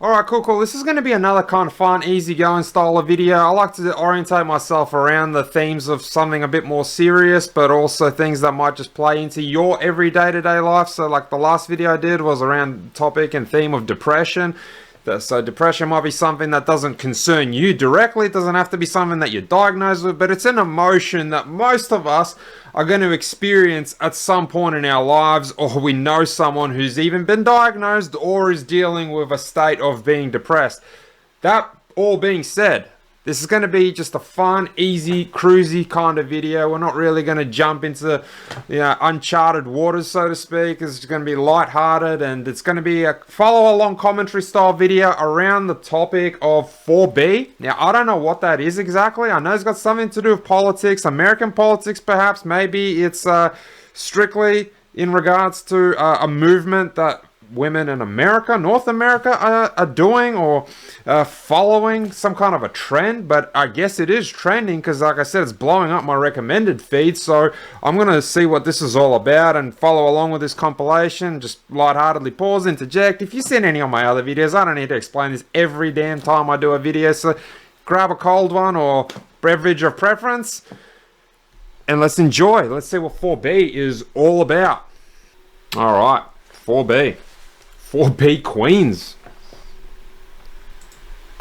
Alright, cool. This is going to be another kind of fun, easygoing style of video. I like to orientate myself around the themes of something a bit more serious, but also things that might just play into your everyday to day life. So like the last video I did was around the topic and theme of depression. So depression might be something that doesn't concern you directly. It doesn't have to be something that you're diagnosed with, but it's an emotion that most of us are going to experience at some point in our lives, or we know someone who's even been diagnosed or is dealing with a state of being depressed. That all being said, this is going to be just a fun, easy, cruisy kind of video. We're not really going to jump into, uncharted waters, so to speak. It's going to be lighthearted, and it's going to be a follow-along commentary style video around the topic of 4B. Now, I don't know what that is exactly. I know it's got something to do with politics, American politics perhaps. Maybe it's strictly in regards to a movement that women in America, North America, are doing or following some kind of a trend. But I guess it is trending because, like I said, it's blowing up my recommended feed. So I'm going to see what this is all about and follow along with this compilation. Just lightheartedly pause, interject. If you've seen any of my other videos, I don't need to explain this every damn time I do a video. So grab a cold one or beverage of preference and let's enjoy. Let's see what 4B is all about. All right, 4B. 4B Queens.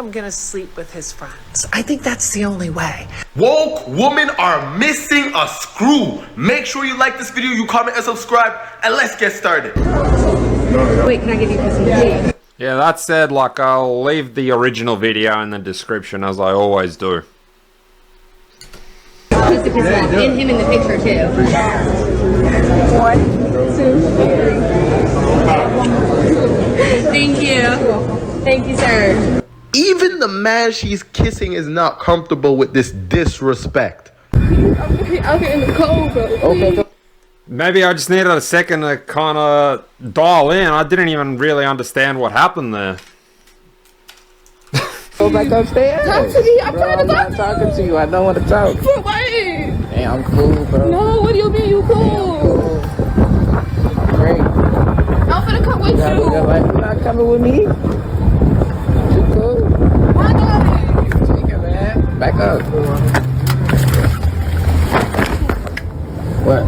I'm gonna sleep with his friends. I think that's the only way. Woke women are missing a screw. Make sure you like this video, you comment and subscribe, and let's get started. Wait, can I give you some tea? Yeah, that said, I'll leave the original video in the description as I always do. Piece of yourself, and him in the picture too. 1, 2, 3. Thank you. Thank you, sir. Even the man she's kissing is not comfortable with this disrespect. I'm out here in the cold, bro. Okay. Maybe I just needed a second to kind of dial in. I didn't even really understand what happened there. Go back upstairs. Talk to me. I'm trying to I'm talk not talking to you. I don't want to talk. for what? Hey, I'm cool, bro. No, what do you mean you cool? Great. I'm finna come with You're not coming with me? You cool? Why not? Take it, man. Back up. What?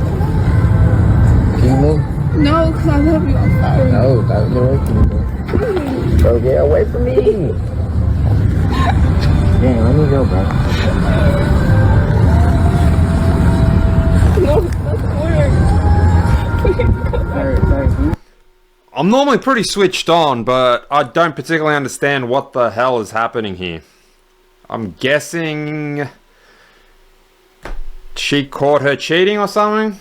Can you move? No, because I love you. I'm sorry. No, that was away from me, bro. Bro, get away from me. Damn, let me go, bro. No, that's weird. I'm normally pretty switched on, but I don't particularly understand what the hell is happening here. I'm guessing she caught her cheating or something?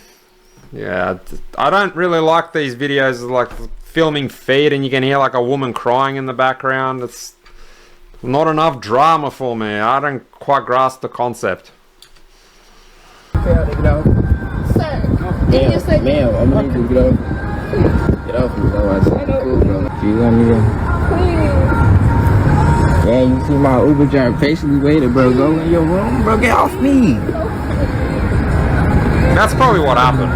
Yeah, I don't really like these videos, like filming feed and you can hear like a woman crying in the background. It's not enough drama for me. I don't quite grasp the concept. Sir, did you say Ma'am, I'm gonna need you to get off. Get off me, bro. I said, cool, bro. Do you let me go? please? Yeah, you see my Uber driver patiently waited, bro. Go in your room, bro. Get off me. That's probably what happened.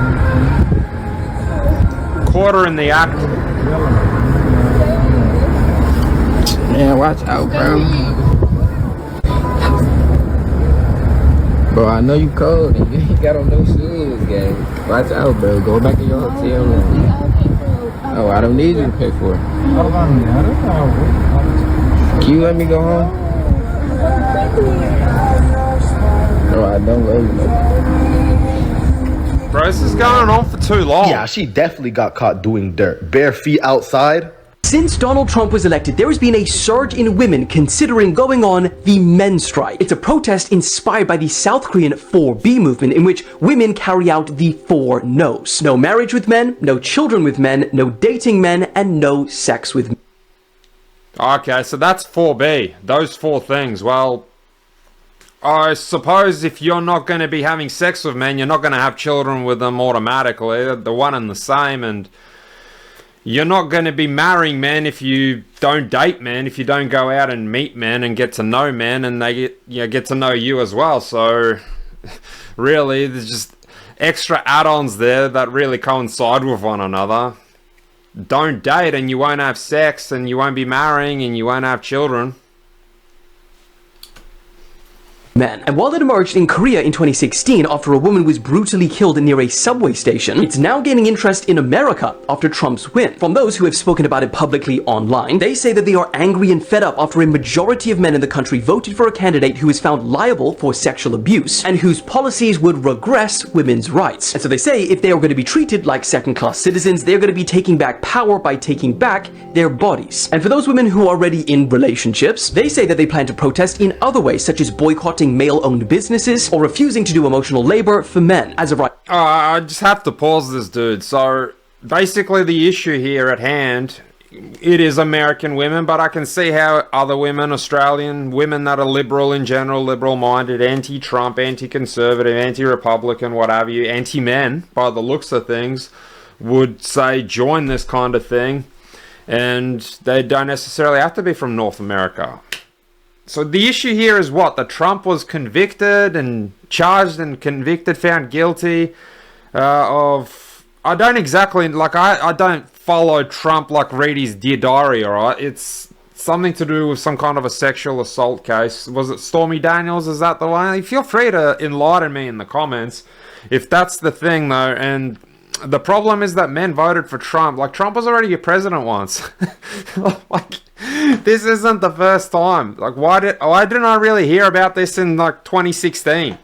Caught her in the act. Man, watch out, bro. Bro, I know you cold and you ain't got on no shoes, gang. Watch out, bro. Go back in your hotel room. Oh, I don't need you to pay for it. Can you let me go home? Bro, I don't love you, no. Bro, this is going on for too long. Yeah, she definitely got caught doing dirt. Bare feet outside. Since Donald Trump was elected, there has been a surge in women considering going on the men's strike. It's a protest inspired by the South Korean 4B movement in which women carry out the 4 no's. No marriage with men, no children with men, no dating men, and no sex with men. Okay, so that's 4B. Those 4 things. Well, I suppose if you're not going to be having sex with men, you're not going to have children with them automatically. They're the one and the same, and you're not going to be marrying men if you don't date men, if you don't go out and meet men and get to know men and they get to know you as well. So really, there's just extra add-ons there that really coincide with one another. don't date and you won't have sex and you won't be marrying and you won't have children. Men. And while it emerged in Korea in 2016 after a woman was brutally killed near a subway station, it's now gaining interest in America after Trump's win. From those who have spoken about it publicly online, they say that they are angry and fed up after a majority of men in the country voted for a candidate who is found liable for sexual abuse and whose policies would regress women's rights. And so they say if they are going to be treated like second-class citizens, they're going to be taking back power by taking back their bodies. And for those women who are already in relationships, they say that they plan to protest in other ways, such as boycotting male-owned businesses or refusing to do emotional labor for men. As of right, I just have to pause this, dude. So basically the issue here at hand, it is American women, but I can see how other women, Australian women that are liberal in general, liberal-minded, anti-Trump, anti-conservative, anti-Republican, what have you, anti-men, by the looks of things, would say join this kind of thing, and they don't necessarily have to be from North America. So the issue here is what? That Trump was convicted and charged and convicted, found guilty of... I don't exactly... Like, I don't follow Trump like read his Dear Diary, alright? It's something to do with some kind of a sexual assault case. Was it Stormy Daniels? Is that the one? Feel free to enlighten me in the comments if that's the thing, though. And the problem is that men voted for Trump. Like, Trump was already a president once. Like... This isn't the first time. Like, why didn't I really hear about this in like 2016?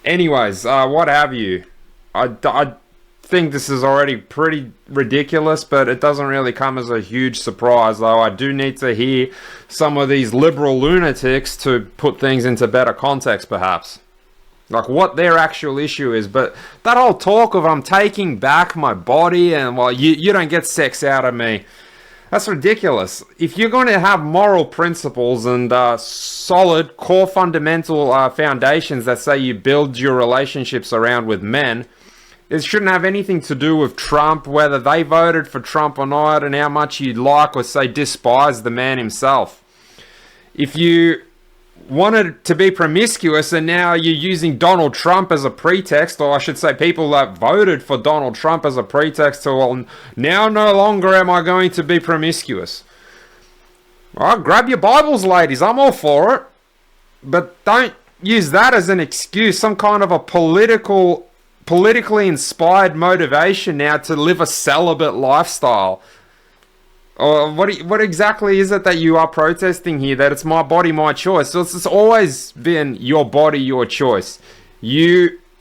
Anyways, what have you? I think this is already pretty ridiculous, but it doesn't really come as a huge surprise, though. I do need to hear some of these liberal lunatics to put things into better context, perhaps. Like, what their actual issue is. But that whole talk of I'm taking back my body and, well, you don't get sex out of me. That's ridiculous. If you're going to have moral principles and solid core fundamental foundations that say you build your relationships around with men, it shouldn't have anything to do with Trump, whether they voted for Trump or not, and how much you like or say despise the man himself. If you wanted to be promiscuous and now you're using Donald Trump as a pretext, or I should say people that voted for Donald Trump as a pretext to, well, now no longer am I going to be promiscuous. Alright, grab your Bibles, ladies, I'm all for it. But don't use that as an excuse, some kind of a politically inspired motivation now to live a celibate lifestyle. Or what exactly is it that you are protesting here? That it's my body, my choice. So it's always been your body, your choice.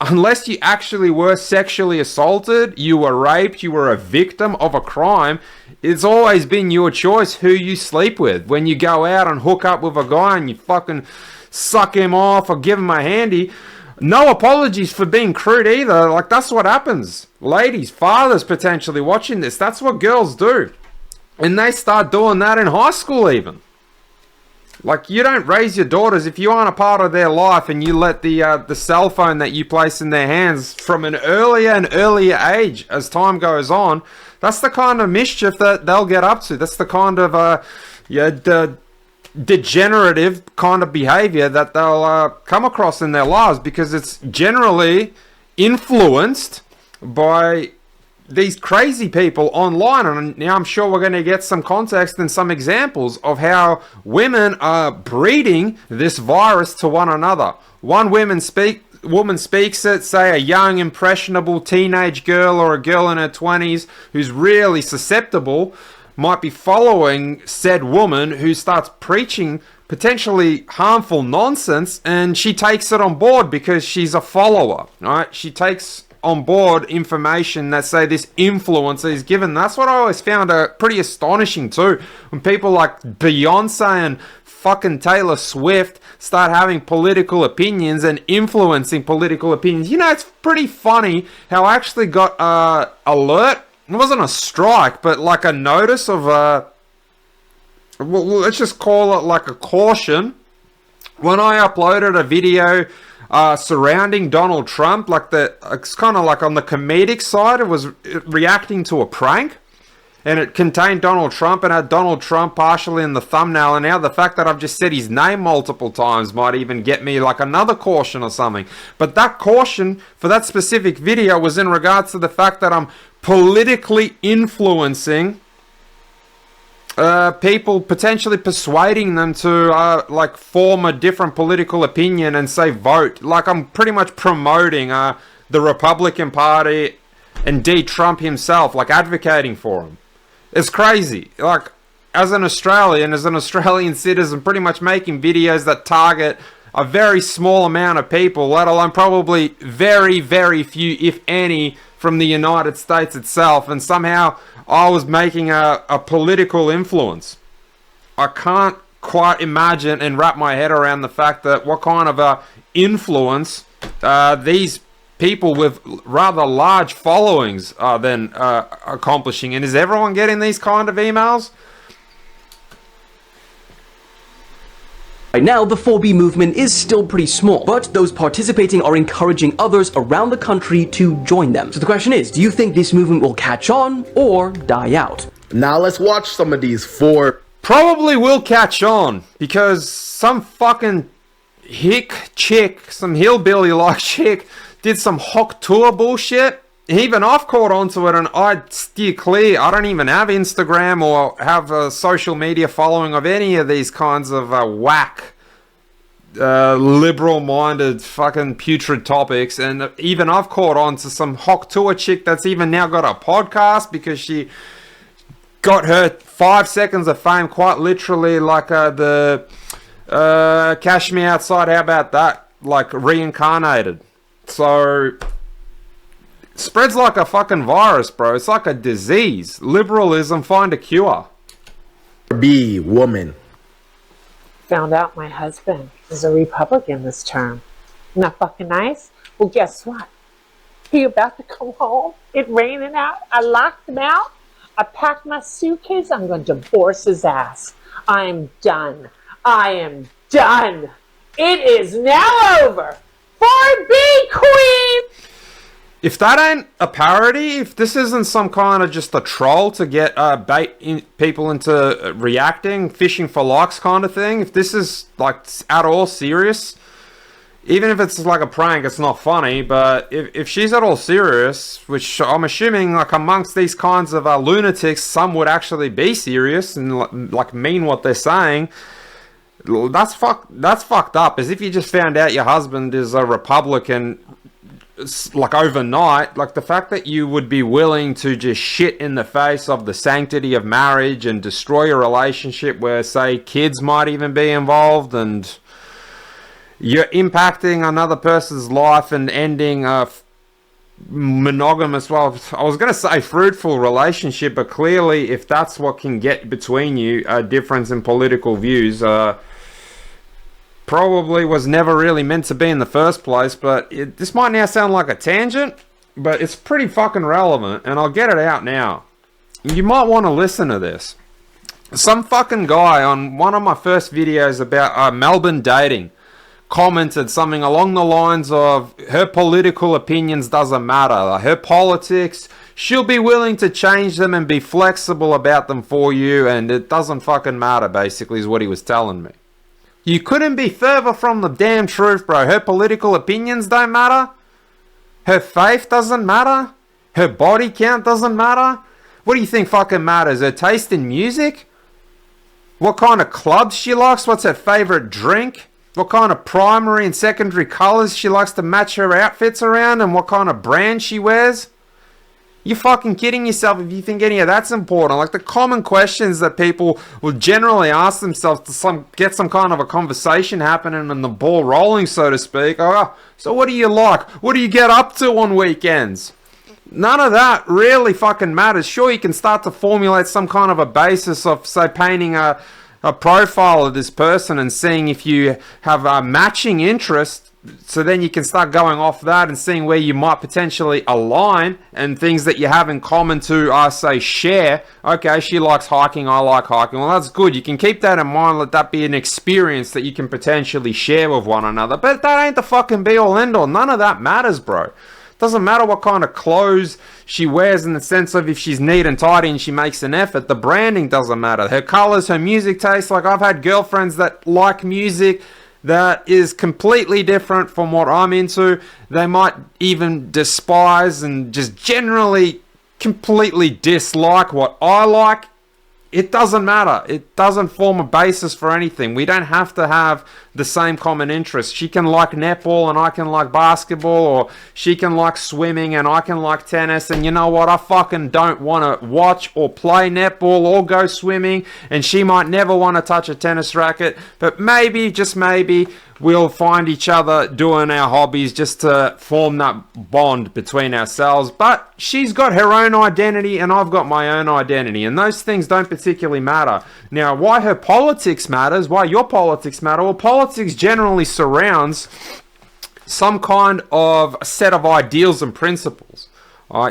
Unless you actually were sexually assaulted, you were raped, you were a victim of a crime, it's always been your choice who you sleep with. When you go out and hook up with a guy and you fucking suck him off or give him a handy, no apologies for being crude either. Like, that's what happens. Ladies, fathers potentially watching this, that's what girls do. And they start doing that in high school even. Like, you don't raise your daughters if you aren't a part of their life and you let the cell phone that you place in their hands from an earlier and earlier age as time goes on. That's the kind of mischief that they'll get up to. That's the kind of degenerative kind of behavior that they'll come across in their lives, because it's generally influenced by these crazy people online. And now I'm sure we're going to get some context and some examples of how women are breeding this virus to one another. One woman speaks it, say a young impressionable teenage girl or a girl in her 20s who's really susceptible might be following said woman who starts preaching potentially harmful nonsense, and she takes it on board because she's a follower, right? She takes on board information that say this influencer is given. That's what I always found pretty astonishing too, when people like Beyonce and fucking Taylor Swift start having political opinions and influencing political opinions. You know, it's pretty funny how I actually got alert. It wasn't a strike, but like a notice of well, let's just call it like a caution, when I uploaded a video surrounding Donald Trump. Like, it's kind of like on the comedic side, it was reacting to a prank, and it contained Donald Trump and had Donald Trump partially in the thumbnail, and now the fact that I've just said his name multiple times might even get me like another caution or something. But that caution for that specific video was in regards to the fact that I'm politically influencing people, potentially persuading them to like form a different political opinion and say vote. Like, I'm pretty much promoting the Republican Party and Trump himself, like advocating for him. It's crazy. Like, as an Australian citizen, pretty much making videos that target a very small amount of people, let alone probably very, very few, if any, from the United States itself, and somehow I was making a political influence. I can't quite imagine and wrap my head around the fact that what kind of a influence these people with rather large followings are then accomplishing. And is everyone getting these kind of emails? Right now, the 4B movement is still pretty small, but those participating are encouraging others around the country to join them. So the question is, do you think this movement will catch on or die out? Now let's watch some of these 4. Probably will catch on, because some fucking hick chick, some hillbilly like chick, did some Hock tour bullshit. Even I've caught onto it, and I steer clear. I don't even have Instagram or have a social media following of any of these kinds of whack, liberal-minded, fucking putrid topics. And even I've caught on to some Hock tour chick that's even now got a podcast because she got her 5 seconds of fame, quite literally, like the Cash Me Outside. How about that? Like reincarnated. So spreads like a fucking virus, bro. It's like a disease. Liberalism, find a cure. B, woman. Found out my husband is a Republican this term. Isn't that fucking nice? Well, guess what? He about to come home. It raining out. I locked him out. I packed my suitcase. I'm going to divorce his ass. I am done. I am done. It is now over. 4B Queen! If that ain't a parody, if this isn't some kind of just a troll to get people into reacting, fishing for likes kind of thing, if this is like at all serious, even if it's like a prank, it's not funny, but if she's at all serious, which I'm assuming like amongst these kinds of lunatics, some would actually be serious and like mean what they're saying, that's fucked up. As if you just found out your husband is a Republican like overnight. Like the fact that you would be willing to just shit in the face of the sanctity of marriage and destroy a relationship where, say, kids might even be involved, and you're impacting another person's life and ending a monogamous, well, I was going to say fruitful relationship, but clearly if that's what can get between you, a difference in political views, probably was never really meant to be in the first place. But this might now sound like a tangent, but it's pretty fucking relevant, and I'll get it out now. You might want to listen to this. Some fucking guy on one of my first videos about Melbourne dating commented something along the lines of, her political opinions doesn't matter, her politics, she'll be willing to change them and be flexible about them for you, and it doesn't fucking matter, basically, is what he was telling me. You couldn't be further from the damn truth, bro. Her political opinions don't matter. Her faith doesn't matter. Her body count doesn't matter. What do you think fucking matters? Her taste in music? What kind of clubs she likes? What's her favorite drink? What kind of primary and secondary colors she likes to match her outfits around? And what kind of brand she wears? You're fucking kidding yourself if you think any of that's important. Like the common questions that people will generally ask themselves to get some kind of a conversation happening and the ball rolling, so to speak. Oh, so what do you like? What do you get up to on weekends? None of that really fucking matters. Sure, you can start to formulate some kind of a basis of, say, painting a profile of this person and seeing if you have a matching interest. So then you can start going off that and seeing where you might potentially align and things that you have in common to, say, share. Okay, she likes hiking, I like hiking. Well, that's good. You can keep that in mind. Let that be an experience that you can potentially share with one another. But that ain't the fucking be-all, end-all. None of that matters, bro. Doesn't matter what kind of clothes she wears in the sense of if she's neat and tidy and she makes an effort. The branding doesn't matter. Her colors, her music taste. Like, I've had girlfriends that like music that is completely different from what I'm into. They might even despise and just generally completely dislike what I like. It doesn't matter. It doesn't form a basis for anything. We don't have to have the same common interests. She can like netball and I can like basketball, or she can like swimming and I can like tennis. And you know what? I fucking don't want to watch or play netball or go swimming, and she might never want to touch a tennis racket. But maybe, just maybe, we'll find each other doing our hobbies just to form that bond between ourselves. But she's got her own identity and I've got my own identity, and those things don't particularly matter. Now, why her politics matters, why your politics matter, well, politics generally surrounds some kind of set of ideals and principles.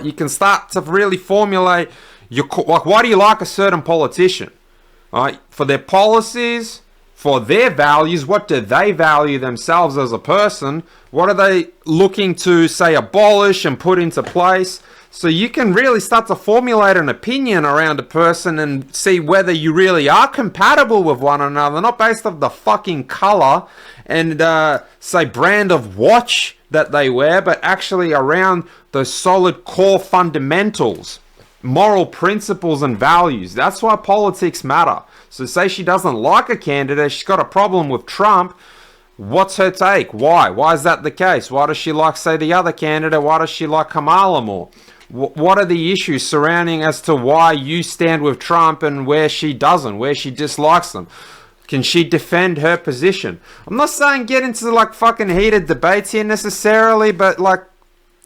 You can start to really formulate your, like, why do you like a certain politician? For their policies, for their values. What do they value themselves as a person? What are they looking to, say, abolish and put into place? So you can really start to formulate an opinion around a person and see whether you really are compatible with one another, not based off the fucking color and, say, brand of watch that they wear, but actually around those solid core fundamentals, moral principles and values. That's why politics matter. So say she doesn't like a candidate, she's got a problem with Trump. What's her take? Why? Why is that the case? Why does she like, say, the other candidate? Why does she like Kamala more? What are the issues surrounding as to why you stand with Trump and where she doesn't, where she dislikes them? Can she defend her position? I'm not saying get into like fucking heated debates here necessarily, but like,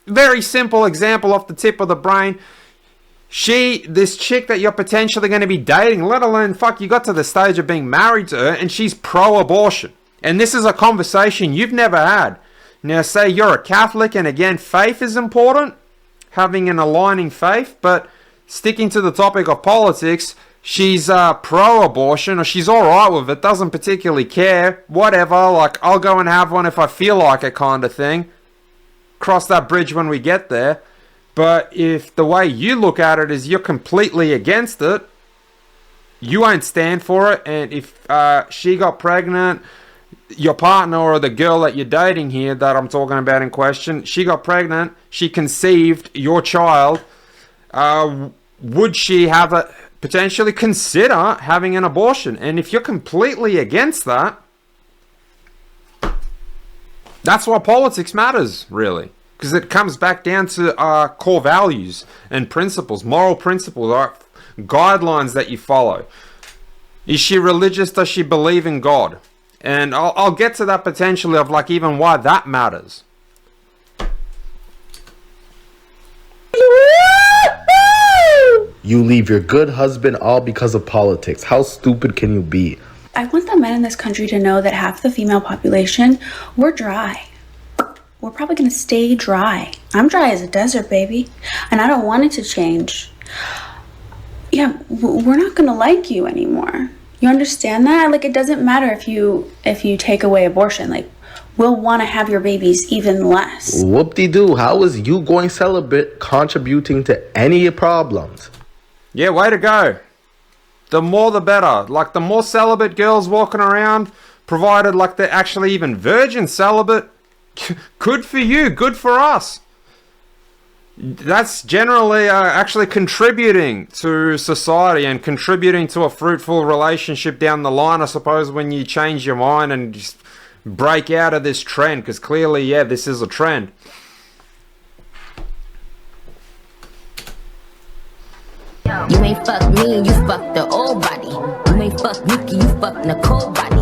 very simple example off the tip of the brain. This chick that you're potentially going to be dating, let alone, fuck, you got to the stage of being married to her, and she's pro-abortion. And this is a conversation you've never had. Now, say you're a Catholic, and again, faith is important, having an aligning faith, but sticking to the topic of politics, she's pro-abortion, or she's alright with it, doesn't particularly care, whatever, like, I'll go and have one if I feel like it kind of thing. Cross that bridge when we get there. But if the way you look at it is you're completely against it, you won't stand for it. And if she got pregnant, your partner or the girl that you're dating here that I'm talking about in question, she got pregnant, she conceived your child, would she have potentially consider having an abortion? And if you're completely against that, that's why politics matters, really. Because it comes back down to our core values and principles, moral principles, guidelines that you follow. Is she religious? Does she believe in God? And I'll get to that potentially of like even why that matters. You leave your good husband all because of politics. How stupid can you be? I want the men in this country to know that half the female population, we're dry. We're probably going to stay dry. I'm dry as a desert, baby. And I don't want it to change. Yeah, we're not going to like you anymore. You understand that? Like, it doesn't matter if you take away abortion. Like, we'll want to have your babies even less. Whoop-de-doo. How is you going celibate contributing to any problems? Yeah, way to go. The more the better. Like, the more celibate girls walking around, provided like they're actually even virgin celibate, good for you, good for us. That's generally actually contributing to society and contributing to a fruitful relationship down the line, I suppose, when you change your mind and just break out of this trend, because clearly, yeah, this is a trend. You ain't fuck me, you fuck the old body. You ain't fuck Nikki, you fuck Nicole body.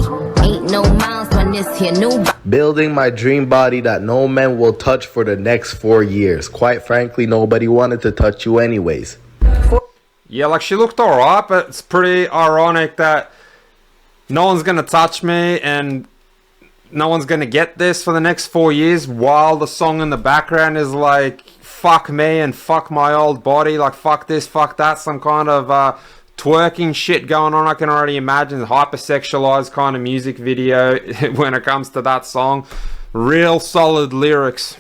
Ain't no miles when this here new body. Building my dream body that no man will touch for the next 4 years. Quite frankly, nobody wanted to touch you anyways. Yeah, like, she looked alright, but it's pretty ironic that no one's gonna touch me and no one's gonna get this for the next 4 years, while the song in the background is like, fuck me and fuck my old body, like, fuck this, fuck that, some kind of twerking shit going on. I can already imagine the hypersexualized kind of music video when it comes to that song. Real solid lyrics.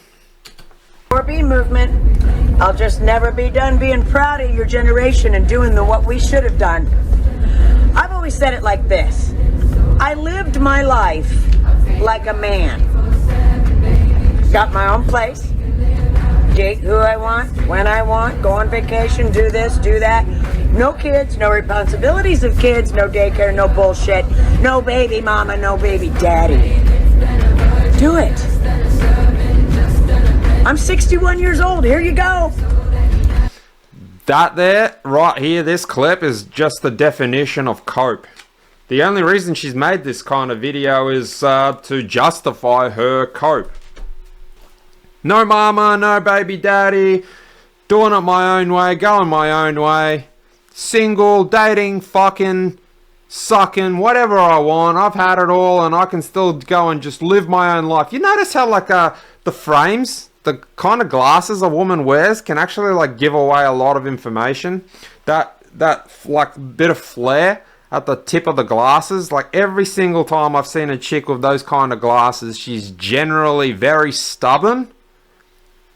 4B movement. I'll just never be done being proud of your generation and doing what we should have done. I've always said it like this. I lived my life like a man. Got my own place. Date who I want, when I want, go on vacation, do this, do that. No kids, no responsibilities of kids, no daycare, no bullshit, no baby mama, no baby daddy. Do it. I'm 61 years old. Here you go. That there, right here, this clip is just the definition of cope. The only reason she's made this kind of video is to justify her cope. No mama, no baby daddy, doing it my own way, going my own way. Single, dating, fucking, sucking, whatever I want. I've had it all and I can still go and just live my own life. You notice how like the frames, the kind of glasses a woman wears can actually like give away a lot of information. That like bit of flair at the tip of the glasses, like every single time I've seen a chick with those kind of glasses, she's generally very stubborn.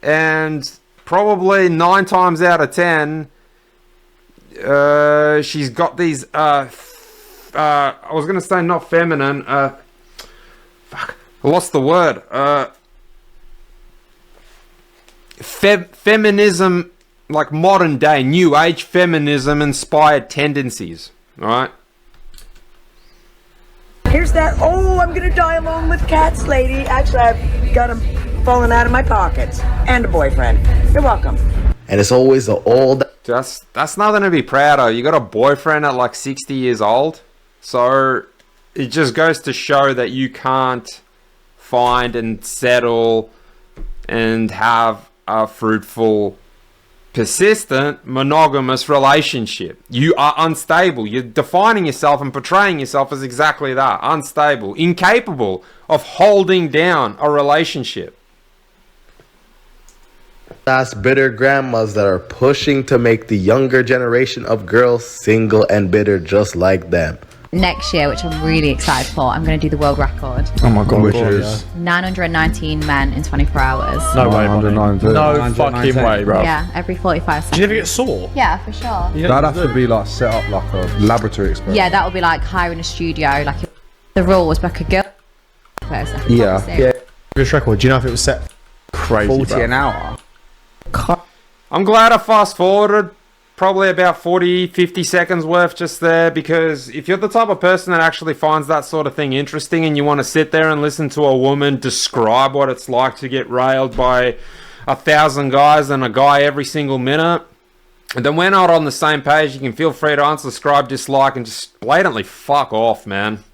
And probably 9 times out of 10, she's got these, I was going to say not feminine, fuck, I lost the word, feminism, like modern day, new age feminism inspired tendencies, alright? Here's that, oh, I'm gonna die alone with cats lady. Actually, I've got them falling out of my pockets. And a boyfriend. You're welcome. And it's always the old. That's nothing to be proud of. You got a boyfriend at like 60 years old. So it just goes to show that you can't find and settle and have a fruitful, persistent, monogamous relationship. You are unstable. You're defining yourself and portraying yourself as exactly that. Unstable. Incapable of holding down a relationship. Last bitter grandmas that are pushing to make the younger generation of girls single and bitter just like them. Next year, which I'm really excited for, I'm going to do the world record. Oh my god, which is 919 men in 24 hours. no way, no fucking way, bro. Yeah, every 45 seconds. Did you ever get sore? Yeah, for sure. That'd have to be like set up like a laboratory experiment. Yeah, that would be like hiring a studio. Like the rule was like a girl person. Yeah. British record. Do you know if it was set crazy? 40 an hour. I'm glad I fast forwarded probably about 40-50 seconds worth just there, because if you're the type of person that actually finds that sort of thing interesting and you want to sit there and listen to a woman describe what it's like to get railed by 1,000 guys and a guy every single minute, and then we're not on the same page, you can feel free to unsubscribe, dislike, and just blatantly fuck off, man.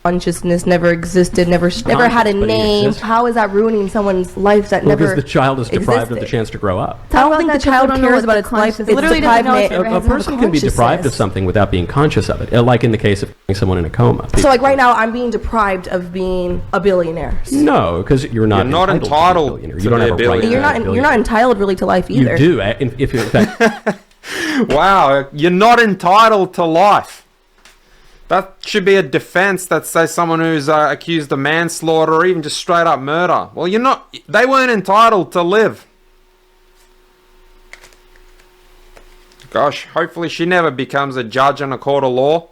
Consciousness never existed, never had a name. How is that ruining someone's life that never because the child is deprived existed? of the chance to grow up. I don't think the child cares about its life. It's Literally deprived a person can be deprived of something without being conscious of it, like in the case of someone in a coma. So like right now, I'm being deprived of being a billionaire. No, because you're not entitled to be a billionaire. You don't have a right to be a billionaire. You're not entitled really to life either. You do. If in fact, wow, you're not entitled to life. That should be a defense that says someone who's accused of manslaughter or even just straight up murder. Well, you're not. They weren't entitled to live. Gosh, hopefully she never becomes a judge in a court of law.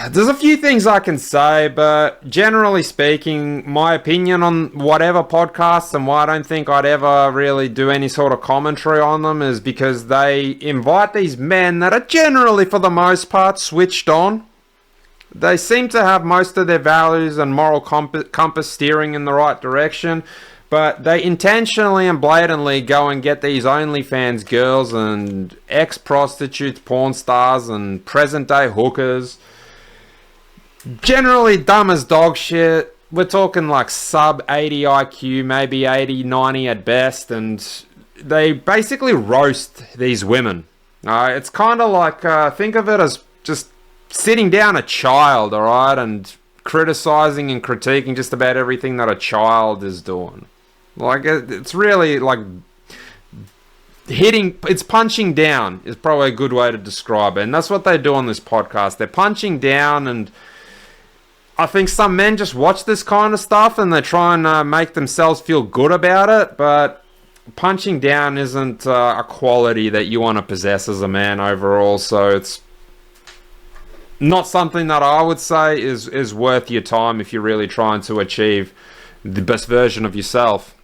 There's a few things I can say, but generally speaking, my opinion on whatever podcasts and why I don't think I'd ever really do any sort of commentary on them is because they invite these men that are generally, for the most part, switched on. They seem to have most of their values and moral compass steering in the right direction, but they intentionally and blatantly go and get these OnlyFans girls and ex-prostitutes, porn stars, and present-day hookers. Generally dumb as dog shit. We're talking like sub 80 IQ, maybe 80, 90 at best, and they basically roast these women. It's kind of like, think of it as just sitting down a child, alright, and criticizing and critiquing just about everything that a child is doing. Like, it's really like it's punching down is probably a good way to describe it. And that's what they do on this podcast. They're punching down and I think some men just watch this kind of stuff and they try and make themselves feel good about it, but punching down isn't a quality that you want to possess as a man overall, so it's not something that I would say is worth your time if you're really trying to achieve the best version of yourself.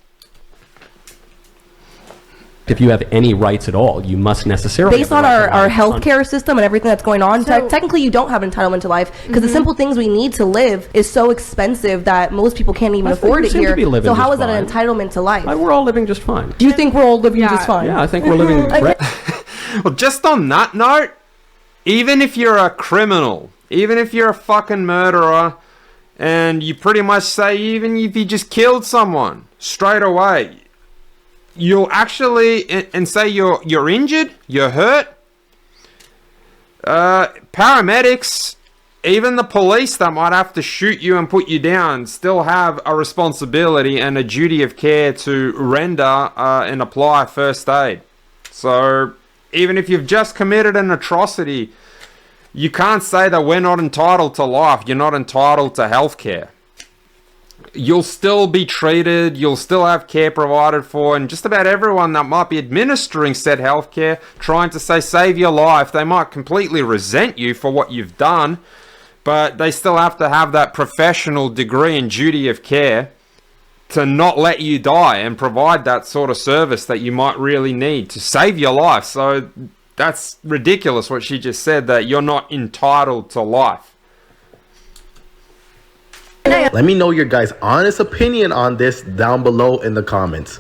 If you have any rights at all, you must necessarily based on our healthcare system and everything that's going on. Technically, you don't have entitlement to life because the simple things we need to live is so expensive that most people can't even afford it here. So how is that an entitlement to life? We're all living just fine. Do you think we're all living just fine? Yeah, I think we're living. Well, just on that note, even if you're a criminal, even if you're a fucking murderer, and you pretty much say even if you just killed someone straight away, you'll actually, and say you're injured, you're hurt, paramedics, even the police that might have to shoot you and put you down, still have a responsibility and a duty of care to render and apply first aid. So even if you've just committed an atrocity, you can't say that we're not entitled to life, you're not entitled to healthcare. You'll still be treated, you'll still have care provided for, and just about everyone that might be administering said healthcare, trying to say save your life, they might completely resent you for what you've done, but they still have to have that professional degree and duty of care to not let you die and provide that sort of service that you might really need to save your life. So that's ridiculous what she just said, that you're not entitled to life. Let me know your guys' honest opinion on this down below in the comments.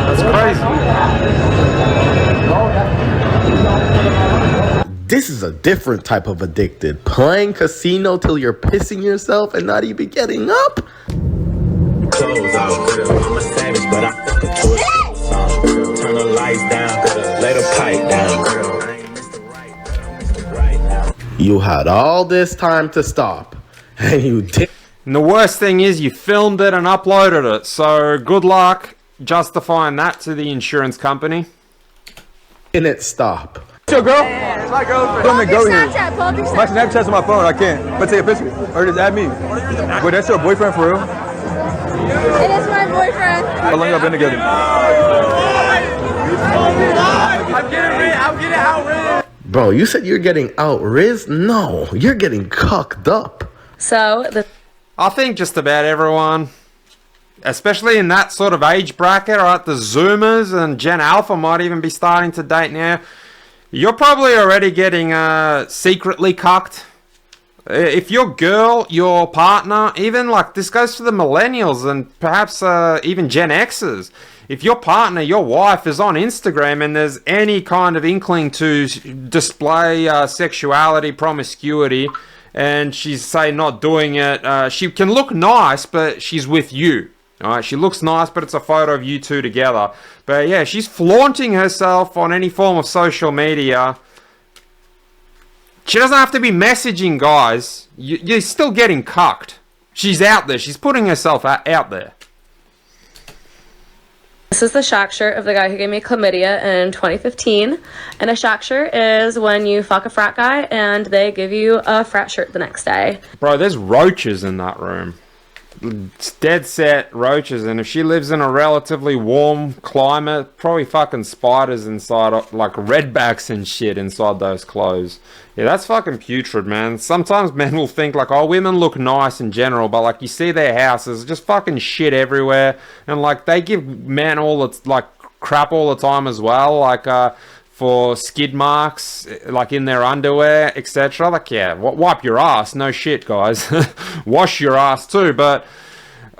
That's crazy. This is a different type of addicted. Playing casino till you're pissing yourself and not even getting up. Clothes out, I'm a savage, but I'm turn the lights down, lay the pipe down, You had all this time to stop, and you did. And the worst thing is you filmed it and uploaded it, so good luck justifying that to the insurance company. Didn't it stop? It's your girl? Yeah, it's my girlfriend. Don't go here. My Snapchat's on my phone. I can't. But take a picture. Or just add me. But that's your boyfriend for real? It is my boyfriend. How long y'all been together? I'm getting out. Bro, you said you're getting out-rizzed? No, you're getting cucked up. So, I think just about everyone, especially in that sort of age bracket, right, the Zoomers and Gen Alpha might even be starting to date now. You're probably already getting secretly cucked. If your girl, your partner, even like this goes for the millennials and perhaps even Gen Xers. If your partner, your wife is on Instagram and there's any kind of inkling to display sexuality, promiscuity, and she's, say, not doing it, she can look nice, but she's with you. Alright, she looks nice, but it's a photo of you two together. But yeah, she's flaunting herself on any form of social media. She doesn't have to be messaging guys. You're still getting cucked. She's out there. She's putting herself out there. This is the shock shirt of the guy who gave me chlamydia in 2015. And a shock shirt is when you fuck a frat guy and they give you a frat shirt the next day. Bro, there's roaches in that room. It's dead set roaches, and if she lives in a relatively warm climate, probably fucking spiders inside, like redbacks and shit inside those clothes. Yeah, that's fucking putrid, man. Sometimes men will think like, oh, women look nice in general, but like you see their houses, just fucking shit everywhere, and like they give men all its like crap all the time as well, like for skid marks, like in their underwear, etc. Like, yeah, wipe your ass, no shit, guys. Wash your ass too, but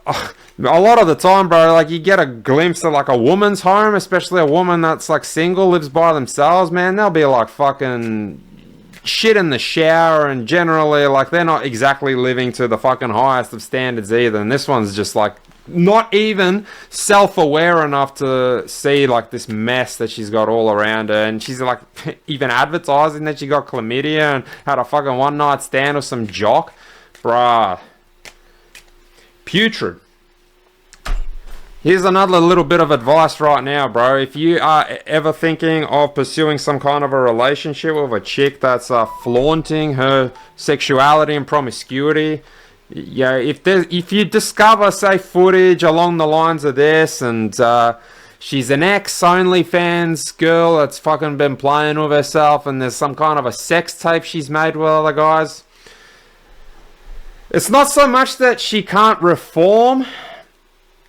a lot of the time, bro, like you get a glimpse of like a woman's home, especially a woman that's like single, lives by themselves, man, they'll be like fucking shit in the shower, and generally like they're not exactly living to the fucking highest of standards either, and this one's just like not even self-aware enough to see like this mess that she's got all around her, and she's like even advertising that she got chlamydia and had a fucking one night stand with some jock. Bruh, putrid. Here's another little bit of advice right now, bro. If you are ever thinking of pursuing some kind of a relationship with a chick that's flaunting her sexuality and promiscuity, yeah, if you discover, say, footage along the lines of this, and she's an ex-OnlyFans girl that's fucking been playing with herself, and there's some kind of a sex tape she's made with other guys, it's not so much that she can't reform.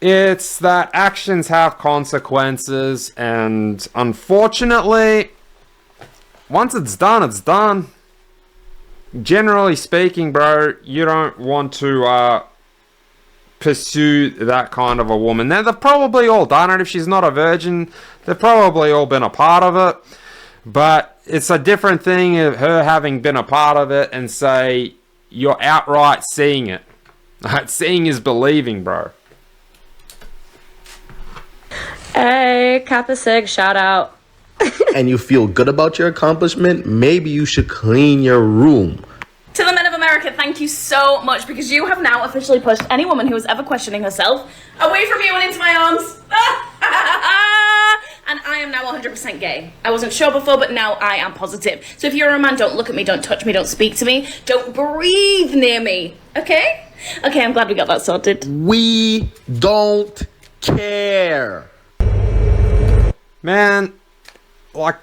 It's that actions have consequences, and unfortunately, once it's done, it's done. Generally speaking, bro, you don't want to pursue that kind of a woman. Now, they've probably all done it. If she's not a virgin, they've probably all been a part of it. But it's a different thing of her having been a part of it and say, you're outright seeing it. Seeing is believing, bro. Hey, Kappa Sig, shout out. And you feel good about your accomplishment, maybe you should clean your room. To the men of America, thank you so much, because you have now officially pushed any woman who was ever questioning herself away from you and into my arms. And I am now 100% gay. I wasn't sure before, but now I am positive. So if you're a man, don't look at me, don't touch me, don't speak to me, don't breathe near me, okay? Okay, I'm glad we got that sorted. We don't care. Man, like,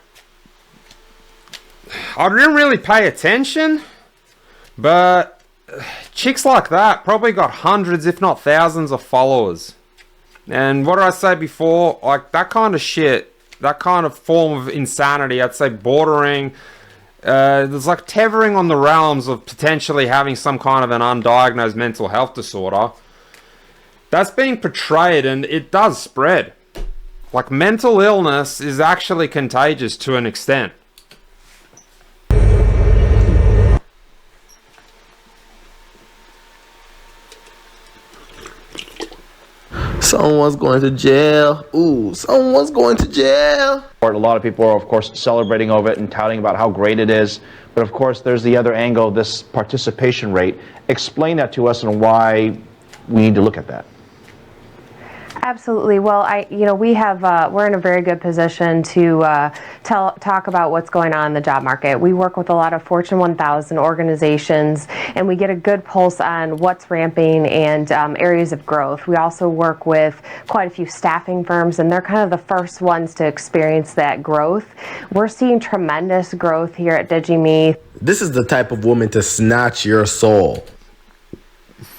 I didn't really pay attention, but chicks like that probably got hundreds, if not thousands, of followers. And what did I say before? Like, that kind of shit, that kind of form of insanity, I'd say bordering, there's like tethering on the realms of potentially having some kind of an undiagnosed mental health disorder. That's being portrayed, and it does spread. Like, mental illness is actually contagious to an extent. Someone's going to jail. Ooh, someone's going to jail. A lot of people are, of course, celebrating over it and touting about how great it is. But, of course, there's the other angle, this participation rate. Explain that to us and why we need to look at that. Absolutely. Well, we're in a very good position to talk about what's going on in the job market. We work with a lot of Fortune 1000 organizations, and we get a good pulse on what's ramping and areas of growth. We also work with quite a few staffing firms, and they're kind of the first ones to experience that growth. We're seeing tremendous growth here at DigiMe. This is the type of woman to snatch your soul.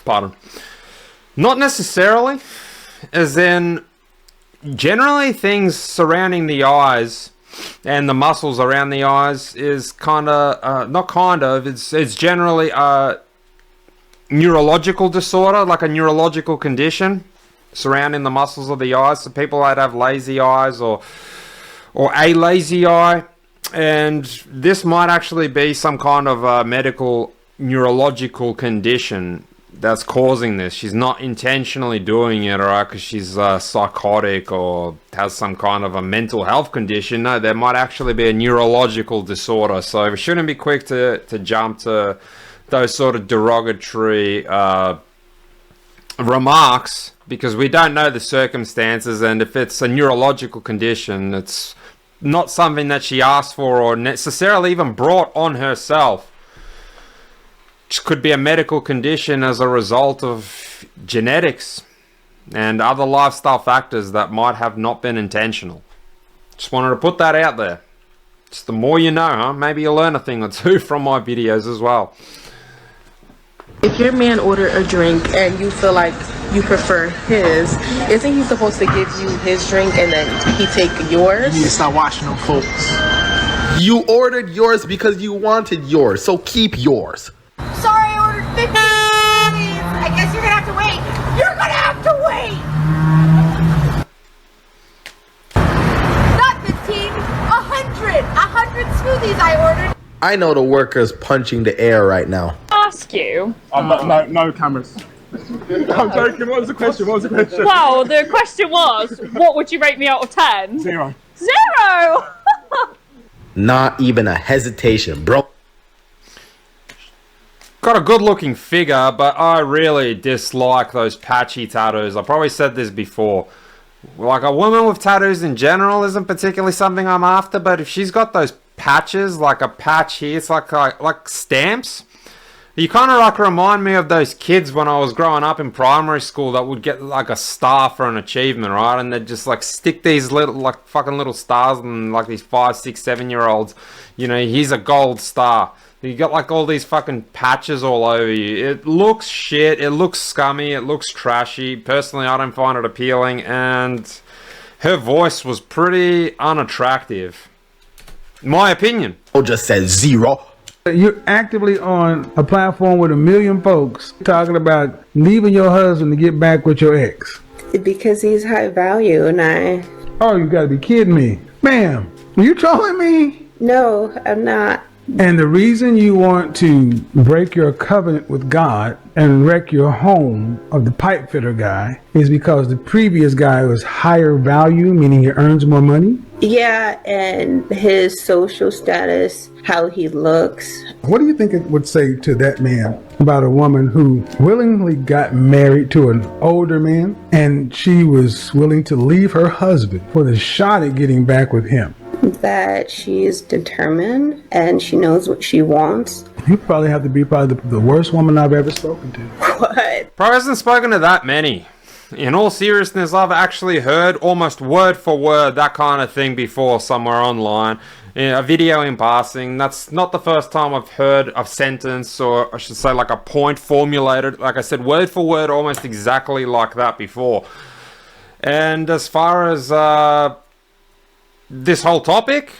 Pardon. Not necessarily. As in, generally things surrounding the eyes and the muscles around the eyes is it's generally a neurological disorder, like a neurological condition surrounding the muscles of the eyes. So people that have lazy eyes or a lazy eye, and this might actually be some kind of a medical neurological condition that's causing this. She's not intentionally doing it, alright, because she's psychotic or has some kind of a mental health condition. No, there might actually be a neurological disorder. So we shouldn't be quick to jump to those sort of derogatory remarks, because we don't know the circumstances, and if it's a neurological condition, it's not something that she asked for or necessarily even brought on herself. It could be a medical condition as a result of genetics and other lifestyle factors that might have not been intentional. Just wanted to put that out there. Just the more you know, huh? Maybe you'll learn a thing or two from my videos as well. If your man ordered a drink and you feel like you prefer his, isn't he supposed to give you his drink and then he take yours? You need to stop watching them folks. You ordered yours because you wanted yours, so keep yours. Sorry, I ordered 50. I guess you're gonna have to wait. You're gonna have to wait. Not 15, 100 smoothies I ordered. I know the workers punching the air right now. Ask you. No cameras. I'm joking. What was the question? Well, the question was, what would you rate me out of 10? 0. 0! Not even a hesitation, bro. got a good looking figure, but I really dislike those patchy tattoos. I probably said this before. Like, a woman with tattoos in general isn't particularly something I'm after, but if she's got those patches, like a patch here, it's like stamps. You kind of like remind me of those kids when I was growing up in primary school that would get like a star for an achievement, right? And they'd just like stick these little, like fucking little stars and like these 5, 6, 7-year-olds. You know, here's a gold star. You got like all these fucking patches all over you. It looks shit. It looks scummy. It looks trashy. Personally, I don't find it appealing. And her voice was pretty unattractive. My opinion. Just said 0. You're actively on a platform with 1 million folks talking about leaving your husband to get back with your ex. Because he's high value and Oh, you gotta be kidding me. Ma'am, are you trolling me? No, I'm not. And the reason you want to break your covenant with God and wreck your home of the pipe fitter guy is because the previous guy was higher value, meaning he earns more money? Yeah, and his social status, how he looks. What do you think it would say to that man about a woman who willingly got married to an older man and she was willing to leave her husband for the shot at getting back with him? That she is determined and she knows what she wants. You probably have to be probably the worst woman I've ever spoken to. What? Probably hasn't spoken to that many. In all seriousness, I've actually heard almost word for word that kind of thing before somewhere online. A video in passing. That's not the first time I've heard a sentence, or I should say like a point formulated, like I said, word for word, almost exactly like that before. And as far as this whole topic,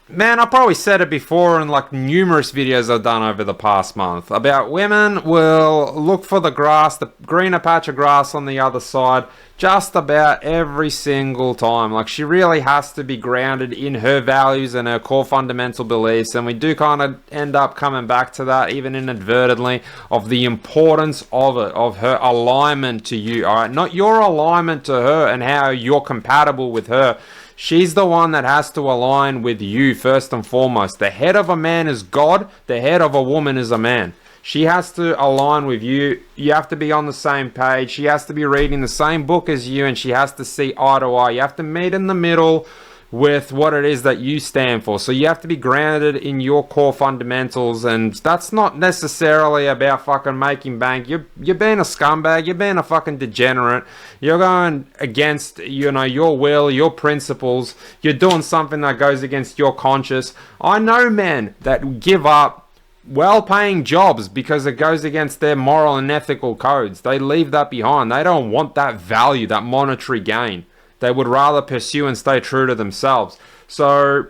man, I probably said it before in like numerous videos I've done over the past month about women will look for the grass, the greener patch of grass on the other side, just about every single time. Like, she really has to be grounded in her values and her core fundamental beliefs, and we do kind of end up coming back to that, even inadvertently, of the importance of it, of her alignment to you, all right? Not your alignment to her and how you're compatible with her. She's the one that has to align with you first and foremost. The head of a man is God. The head of a woman is a man. She has to align with you. You have to be on the same page. She has to be reading the same book as you, and she has to see eye to eye. You have to meet in the middle with what it is that you stand for. So you have to be grounded in your core fundamentals, and that's not necessarily about fucking making bank. You're being a scumbag. You're being a fucking degenerate. You're going against, you know, your will, your principles. You're doing something that goes against your conscience. I know men that give up well-paying jobs because it goes against their moral and ethical codes. They leave that behind. They don't want that value, that monetary gain. They would rather pursue and stay true to themselves. So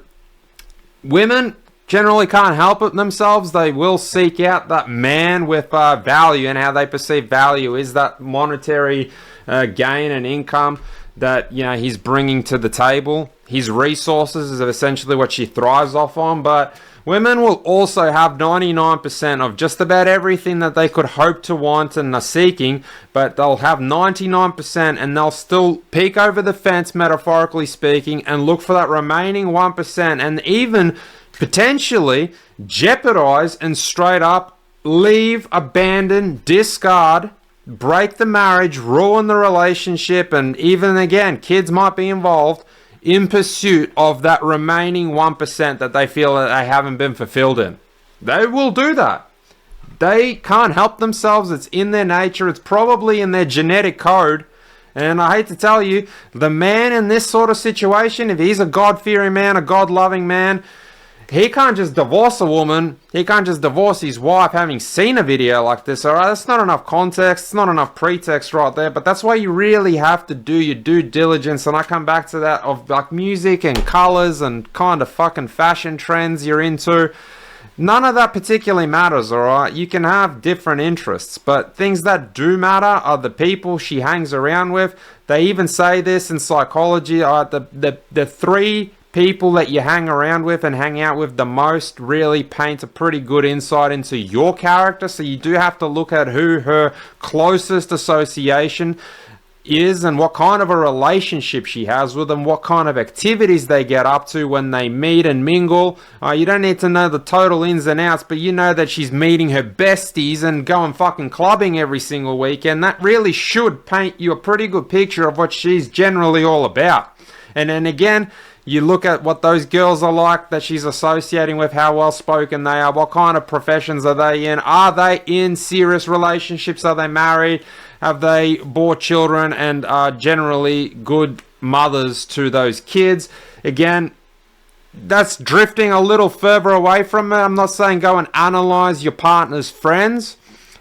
women generally can't help it themselves. They will seek out that man with value, and how they perceive value is that monetary gain and income that, you know, he's bringing to the table. His resources is essentially what she thrives off on. But women will also have 99% of just about everything that they could hope to want and are seeking, but they'll have 99% and they'll still peek over the fence, metaphorically speaking, and look for that remaining 1%, and even potentially jeopardize and straight up leave, abandon, discard, break the marriage, ruin the relationship, and even again, kids might be involved, in pursuit of that remaining 1% that they feel that they haven't been fulfilled in. They will do that. They can't help themselves. It's in their nature. It's probably in their genetic code. And I hate to tell you, the man in this sort of situation, if he's a God-fearing man, a God-loving man, he can't just divorce a woman. He can't just divorce his wife having seen a video like this, alright? That's not enough context. It's not enough pretext right there. But that's why you really have to do your due diligence. And I come back to that of like music and colors and kind of fucking fashion trends you're into. None of that particularly matters, alright? You can have different interests, but things that do matter are the people she hangs around with. They even say this in psychology, alright? The three people that you hang around with and hang out with the most really paint a pretty good insight into your character. So you do have to look at who her closest association is and what kind of a relationship she has with them, what kind of activities they get up to when they meet and mingle. You don't need to know the total ins and outs, but you know that she's meeting her besties and going fucking clubbing every single weekend. That really should paint you a pretty good picture of what she's generally all about. And then again, you look at what those girls are like that she's associating with, how well spoken they are, what kind of professions are they in, are they in serious relationships, are they married, have they bore children, and are generally good mothers to those kids. Again, that's drifting a little further away from it. I'm not saying go and analyze your partner's friends,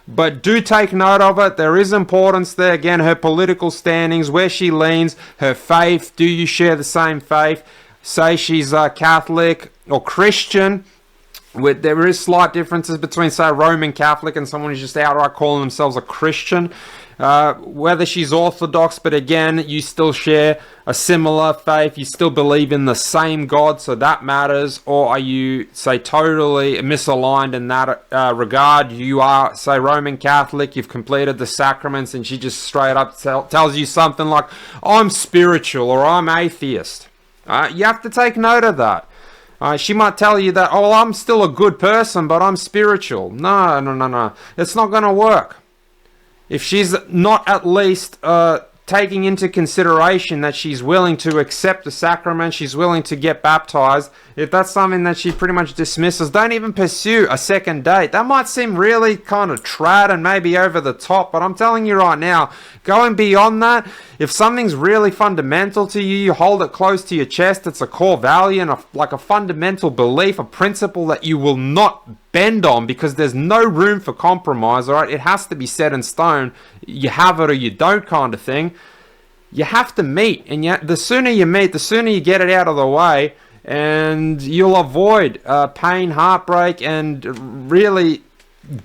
but do take note of it. There is importance there. Again, her political standings, where she leans, her faith. Do you share the same faith? Say she's Catholic or Christian. There is slight differences between, say, a Roman Catholic and someone who's just outright calling themselves a Christian. Whether she's Orthodox, but again, you still share a similar faith, you still believe in the same God, so that matters. Or are you, say, totally misaligned in that regard? You are, say, Roman Catholic, you've completed the sacraments, and she just straight up tells you something like, I'm spiritual, or I'm atheist. You have to take note of that. She might tell you that, oh, I'm still a good person, but I'm spiritual. No. It's not going to work. If she's not at least taking into consideration that she's willing to accept the sacrament, she's willing to get baptized, if that's something that she pretty much dismisses, don't even pursue a second date. That might seem really kind of trad and maybe over the top, but I'm telling you right now, going beyond that, if something's really fundamental to you, you hold it close to your chest, it's a core value and like a fundamental belief, a principle that you will not bend on because there's no room for compromise, all right? It has to be set in stone. You have it or you don't kind of thing. You have to meet, and the sooner you meet, the sooner you get it out of the way, and you'll avoid pain, heartbreak, and really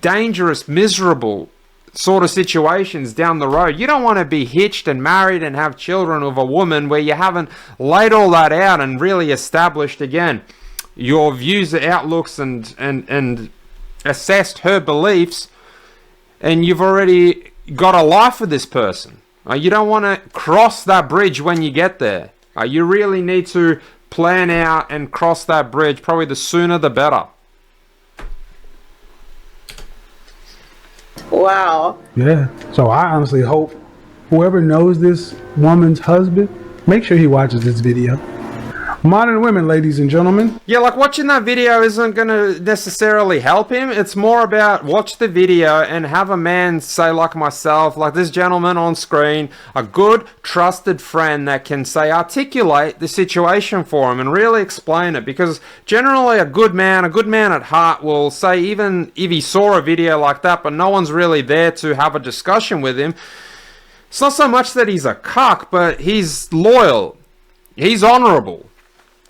dangerous, miserable sort of situations down the road. You don't want to be hitched and married and have children with a woman where you haven't laid all that out and really established, again, your views, outlooks, and assessed her beliefs, and you've already got a life with this person. You don't want to cross that bridge when you get there. You really need to plan out and cross that bridge. Probably the sooner the better. Wow. Yeah. So I honestly hope whoever knows this woman's husband, make sure he watches this video. Modern women, ladies and gentlemen. Yeah, like watching that video isn't going to necessarily help him. It's more about watch the video and have a man, say like myself, like this gentleman on screen, a good, trusted friend that can, say, articulate the situation for him and really explain it. Because generally a good man at heart will say, even if he saw a video like that, but no one's really there to have a discussion with him, it's not so much that he's a cuck, but he's loyal. He's honorable.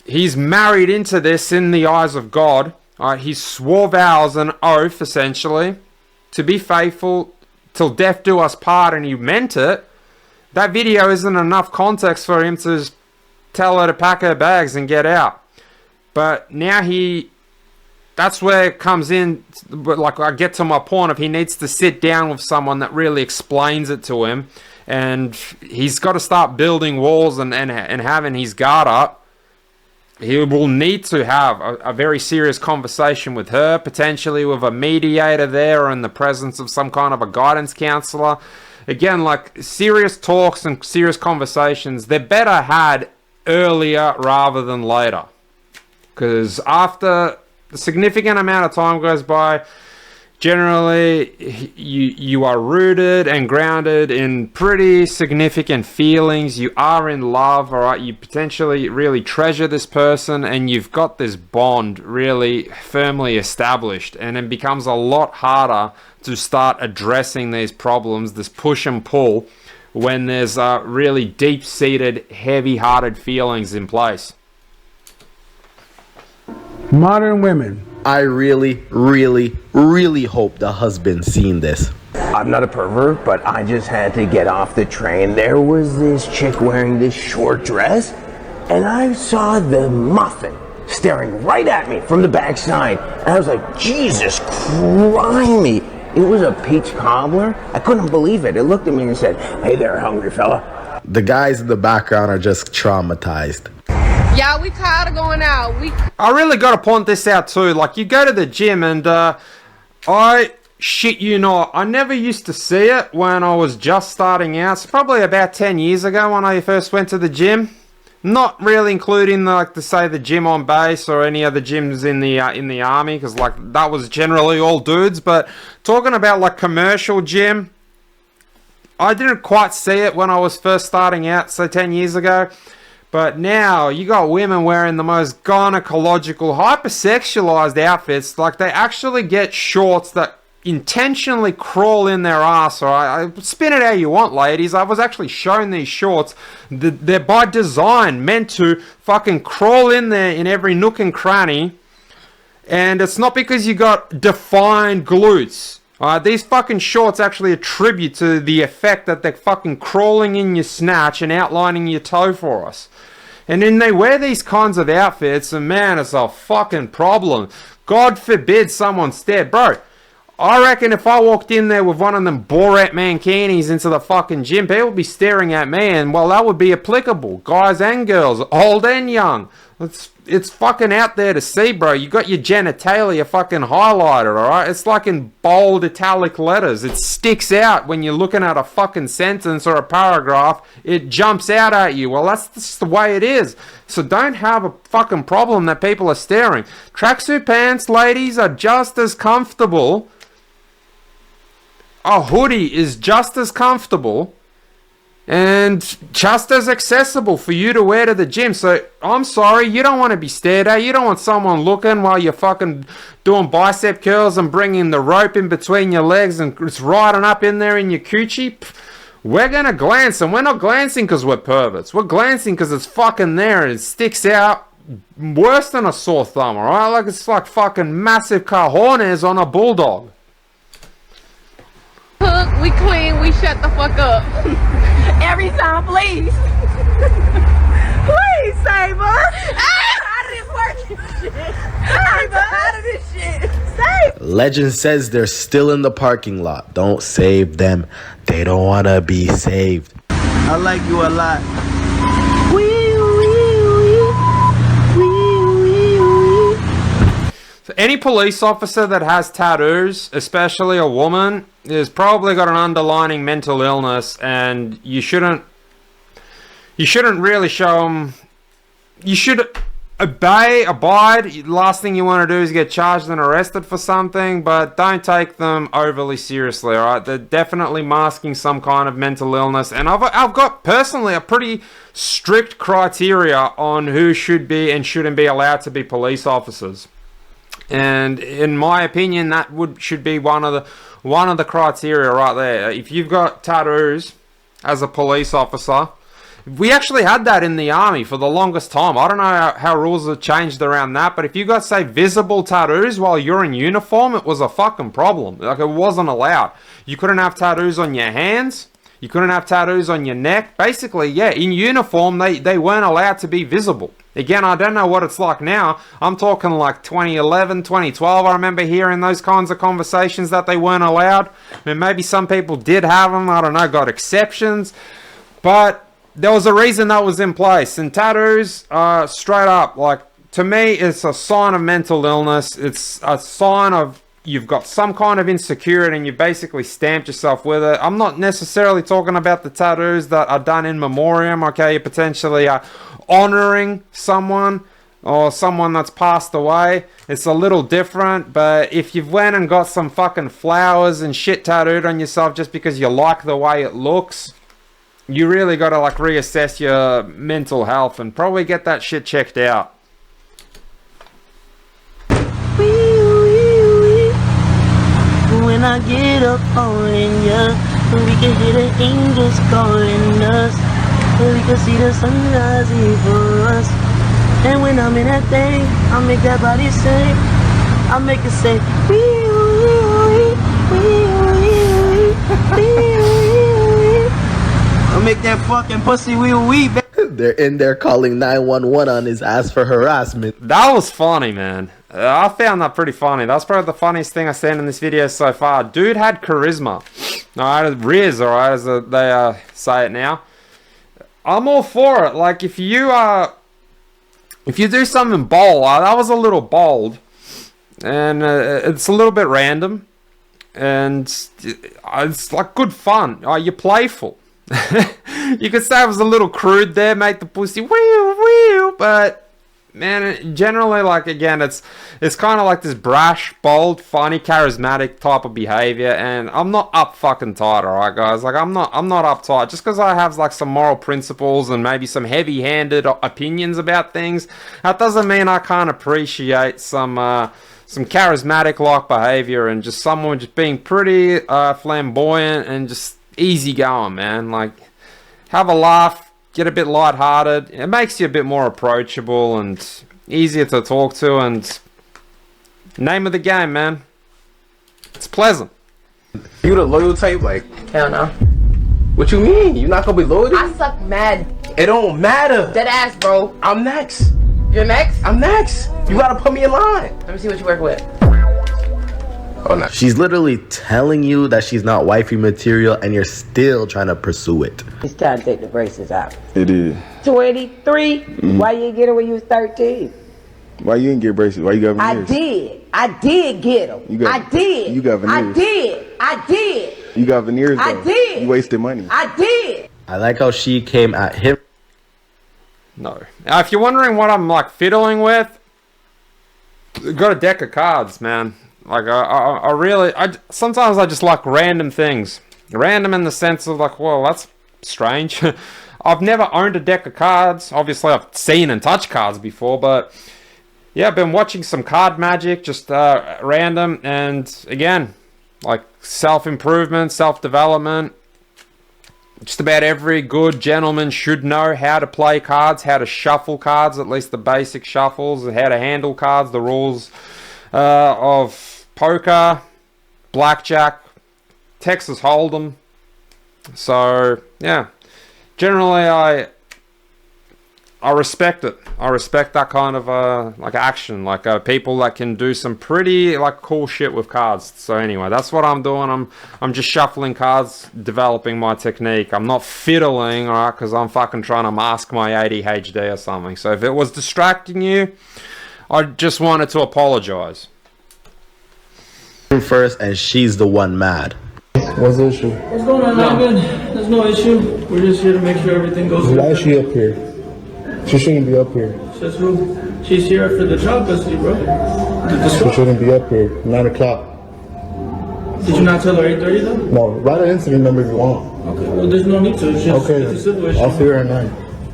He's married into this in the eyes of God. He swore vows, an oath, essentially, to be faithful till death do us part, and he meant it. That video isn't enough context for him to tell her to pack her bags and get out. But now that's where it comes in, like I get to my point of he needs to sit down with someone that really explains it to him, and he's got to start building walls and having his guard up. He will need to have a very serious conversation with her, potentially with a mediator there or in the presence of some kind of a guidance counselor. Again, like serious talks and serious conversations, they're better had earlier rather than later. Because after a significant amount of time goes by, generally you are rooted and grounded in pretty significant feelings. You are in love, all right? You potentially really treasure this person, and you've got this bond really firmly established, and it becomes a lot harder to start addressing these problems, this push and pull, when there's really deep-seated, heavy-hearted feelings in place. Modern women. I really hope the husband's seen this. I'm not a pervert, but I just had to get off the train. There was this chick wearing this short dress, and I saw the muffin staring right at me from the backside. And I was like, Jesus criminy, It was a peach cobbler. I couldn't believe it. It looked at me and said, "Hey there, hungry fella." The guys in the background are just traumatized. Yeah, we tired of going out. I really got to point this out too. Like, you go to the gym and I shit you not, I never used to see it when I was just starting out. It's probably about 10 years ago when I first went to the gym. Not really including the gym on base or any other gyms in the army, because like that was generally all dudes. But talking about like commercial gym, I didn't quite see it when I was first starting out, so 10 years ago. But now you got women wearing the most gynecological, hypersexualized outfits. Like, they actually get shorts that intentionally crawl in their ass. Or I spin it how you want, ladies. I was actually shown these shorts. They're by design meant to fucking crawl in there in every nook and cranny. And it's not because you got defined glutes. These fucking shorts actually attribute to the effect that they're fucking crawling in your snatch and outlining your toe for us. And then they wear these kinds of outfits, and man, it's a fucking problem. God forbid someone stare. Bro, I reckon if I walked in there with one of them Borat mankinis into the fucking gym, people would be staring at me, and well, that would be applicable. Guys and girls, old and young. It's fucking out there to see, bro. You got your genitalia fucking highlighted, alright? It's like in bold italic letters. It sticks out when you're looking at a fucking sentence or a paragraph. It jumps out at you. Well, that's just the way it is. So don't have a fucking problem that people are staring. Tracksuit pants, ladies, are just as comfortable. A hoodie is just as comfortable and just as accessible for you to wear to the gym. So I'm sorry, you don't want to be stared at. You don't want someone looking while you're fucking doing bicep curls and bringing the rope in between your legs and it's riding up in there in your coochie. We're gonna glance, and we're not glancing because we're perverts. We're glancing because it's fucking there and it sticks out worse than a sore thumb, alright? Like, it's like fucking massive cojones on a bulldog. Cook, we clean, we shut the fuck up. Every time, please. Please, Saber. How did this work? Saber, how did this shit? Saber. Legend says they're still in the parking lot. Don't save them. They don't want to be saved. I like you a lot. So any police officer that has tattoos, especially a woman, is probably got an underlying mental illness, and you shouldn't really show them. You should abide. Last thing you want to do is get charged and arrested for something, but don't take them overly seriously, alright? They're definitely masking some kind of mental illness, and I've got personally a pretty strict criteria on who should be and shouldn't be allowed to be police officers. And in my opinion, that should be one of the criteria right there. If you've got tattoos as a police officer, we actually had that in the army for the longest time. I don't know how rules have changed around that, but if you got, say, visible tattoos while you're in uniform, it was a fucking problem. Like, it wasn't allowed. You couldn't have tattoos on your hands. You couldn't have tattoos on your neck. Basically, yeah, in uniform, they weren't allowed to be visible. Again, I don't know what it's like now. I'm talking like 2011, 2012. I remember hearing those kinds of conversations that they weren't allowed. I mean, maybe some people did have them. I don't know, got exceptions. But there was a reason that was in place. And tattoos, straight up, like, to me, it's a sign of mental illness. It's a sign of you've got some kind of insecurity and you basically stamped yourself with it. I'm not necessarily talking about the tattoos that are done in memoriam. Okay, you're potentially honoring someone or someone that's passed away. It's a little different, but if you've went and got some fucking flowers and shit tattooed on yourself just because you like the way it looks, you really got to like reassess your mental health and probably get that shit checked out. When I get up on ya, we can hear the angels calling us, and we can see the sunrise for us. And when I'm in that thing, I make that body sing. I make it say, wee I make that fucking pussy wee wee. They're in there calling 911 on his ass for harassment. That was funny, man. I found that pretty funny. That's probably the funniest thing I've seen in this video so far. Dude had charisma. Alright, Riz, alright, as they say it now. I'm all for it. Like, if you do something bold, that was a little bold. And it's a little bit random. And it's like good fun. You're playful. You could say it was a little crude there, make the pussy wheel, but man, generally, like, again, it's kind of like this brash, bold, funny, charismatic type of behavior, and I'm not up fucking tight, alright, guys? Like, I'm not uptight. Just because I have, like, some moral principles and maybe some heavy-handed opinions about things, that doesn't mean I can't appreciate some charismatic-like behavior and just someone just being pretty flamboyant and just easy going, man. Like, have a laugh. Get a bit lighthearted. It makes you a bit more approachable and easier to talk to. And name of the game, man. It's pleasant. You the loyal type? Like, hell no. What you mean? You not gonna be loyal to me? I suck mad. It don't matter. Dead ass, bro. I'm next. You're next? I'm next. You gotta put me in line. Let me see what you work with. Oh, no. She's literally telling you that she's not wifey material and you're still trying to pursue it. It's time to take the braces out. It is. 23? Why you didn't get it when you was 13? Why you didn't get braces? Why you got veneers? I did get them. You got, I did. You got veneers. I did. You got veneers, though. I did. You wasted money. I did. I like how she came at him. No. Now, if you're wondering what I'm, like, fiddling with, got a deck of cards, man. Like, I really, sometimes I just like random things. Random in the sense of like, well, that's strange. I've never owned a deck of cards. Obviously, I've seen and touched cards before, but yeah, I've been watching some card magic, just random, and again, like self-improvement, self-development. Just about every good gentleman should know how to play cards, how to shuffle cards, at least the basic shuffles, and how to handle cards, the rules of poker, blackjack, Texas Hold'em. So yeah, generally I respect it. I respect that kind of like action, like people that can do some pretty like cool shit with cards. So anyway, that's what I'm doing. I'm just shuffling cards, developing my technique. I'm not fiddling, alright, because I'm fucking trying to mask my ADHD or something. So if it was distracting you, I just wanted to apologize. First, and she's the one mad. What's the issue? What's going on, Ivan? There's no issue. We're just here to make sure everything goes. Why is she up here? She shouldn't be up here. Says who? She's here for the child custody, bro. She shouldn't be up here. 9 o'clock. Did you not tell her 8:30 though? No, write an incident number if you want. Okay, well there's no need to. It's just, okay, it's a civil issue. I'll see her at 9.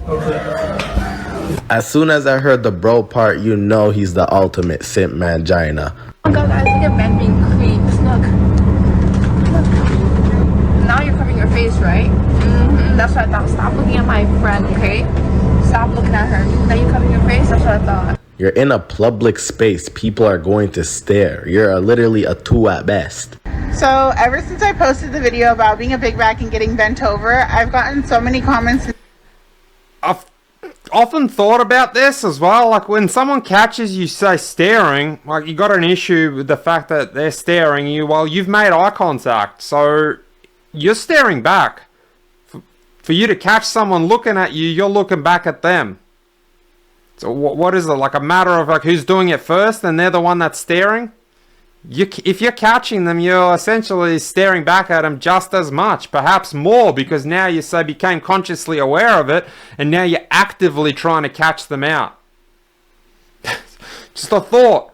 Okay. As soon as I heard the bro part, you know he's the ultimate simp mangina. Oh god, guys, look at men being creeps. Look. Now you're covering your face, right? That's what I thought. Stop looking at my friend, okay? Stop looking at her. Now you're covering your face? That's what I thought. You're in a public space. People are going to stare. You're literally a 2 at best. So ever since I posted the video about being a big back and getting bent over, I've gotten so many comments. I've often thought about this as well. Like when someone catches you, say, staring, like you got an issue with the fact that they're staring you while you've made eye contact. So you're staring back. For you to catch someone looking at you, you're looking back at them. So what is it? Like a matter of like who's doing it first and they're the one that's staring? If you're catching them, you're essentially staring back at them just as much, perhaps more, because now you became consciously aware of it, and now you're actively trying to catch them out. Just a thought.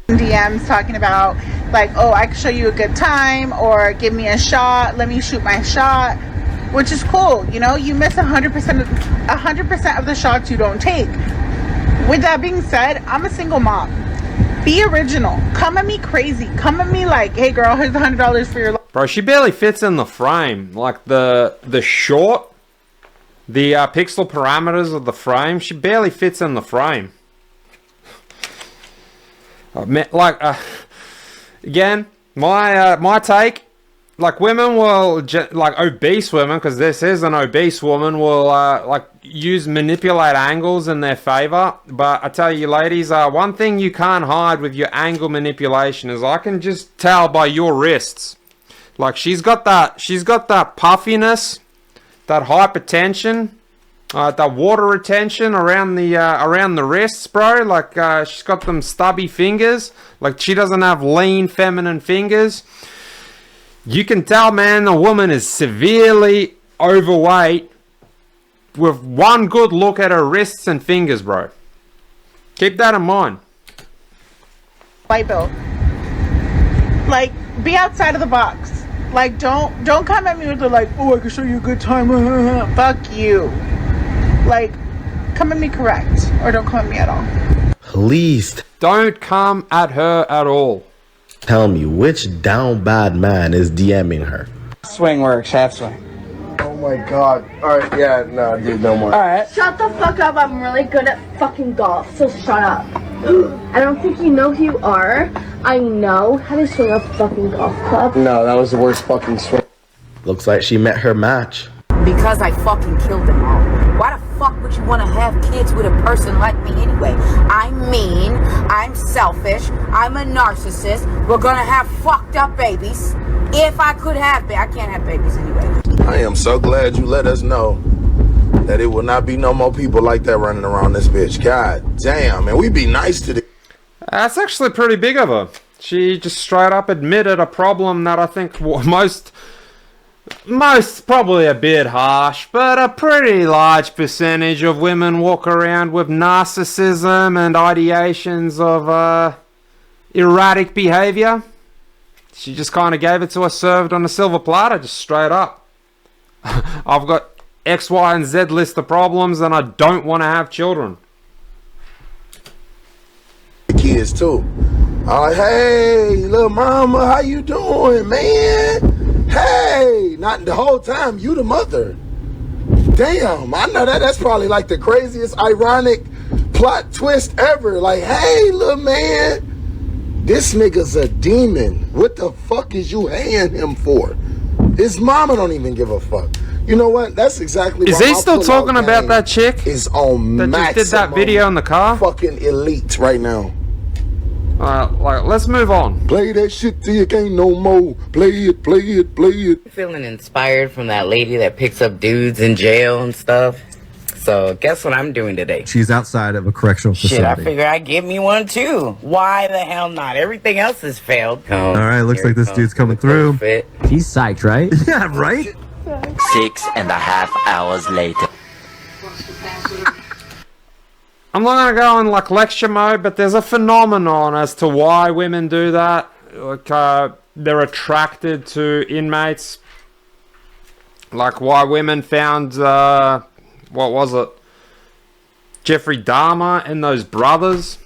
DMs talking about like, oh, I can show you a good time, or give me a shot, let me shoot my shot, which is cool. You know, you miss 100% of the shots you don't take. With that being said, I'm a single mom. Be original. Come at me crazy. Come at me like, hey girl, here's $100 for your life. Bro, she barely fits in the frame. Like the short, the pixel parameters of the frame, she barely fits in the frame. Again, my take, like women will, like obese women, because this is an obese woman, will like manipulate angles in their favor. But I tell you, ladies, one thing you can't hide with your angle manipulation is I can just tell by your wrists. Like she's got that puffiness, that hypertension, that water retention around the wrists, bro. Like she's got them stubby fingers. Like she doesn't have lean feminine fingers. You can tell, man, the woman is severely overweight with one good look at her wrists and fingers, bro. Keep that in mind. White belt. Like, be outside of the box. Like, don't come at me with the like, oh, I can show you a good time. Fuck you. Like, come at me correct, or don't come at me at all. Please don't come at her at all. Tell me which down bad man is DMing her. Swing works, half swing. Oh my god. Alright, yeah, no, dude, no more. Alright. Shut the fuck up, I'm really good at fucking golf, so shut up. I don't think you know who you are. I know how to swing a fucking golf club. No, that was the worst fucking swing. Looks like she met her match. Because I fucking killed them all. Why the fuck would you want to have kids with a person like me anyway? I'm mean, I'm selfish, I'm a narcissist. We're gonna have fucked up babies. If I could have, I can't have babies anyway. I am so glad you let us know that it will not be no more people like that running around this bitch. God damn, and we be nice to the... That's actually pretty big of her. She just straight up admitted a problem that I think most probably a bit harsh, but a pretty large percentage of women walk around with narcissism and ideations of erratic behavior. She just kind of gave it to us served on a silver platter, just straight up. I've got X, Y, and Z list of problems, and I don't want to have children. Kids too. I'm like, hey, little mama, how you doing, man? Hey, not the whole time. You the mother. Damn, I know that's probably like the craziest ironic plot twist ever. Like, hey, little man, this nigga's a demon. What the fuck is you haying him for? His mama don't even give a fuck. You know what? That's exactly. Is he still talking about that chick? Is on that just did that video in the car? Fucking elite right now. Like, let's move on. Play that shit till you can't no more. Play it, play it, play it. Feeling inspired from that lady that picks up dudes in jail and stuff. So guess what I'm doing today? She's outside of a correctional facility. Shit, I figure I'd get me one too. Why the hell not? Everything else has failed. All right, looks like this dude's coming through. He's psyched, right? Yeah, right? 6.5 hours later. I'm not gonna go in like lecture mode, but there's a phenomenon as to why women do that. Like they're attracted to inmates. Like why women found what was it? Jeffrey Dahmer and those brothers,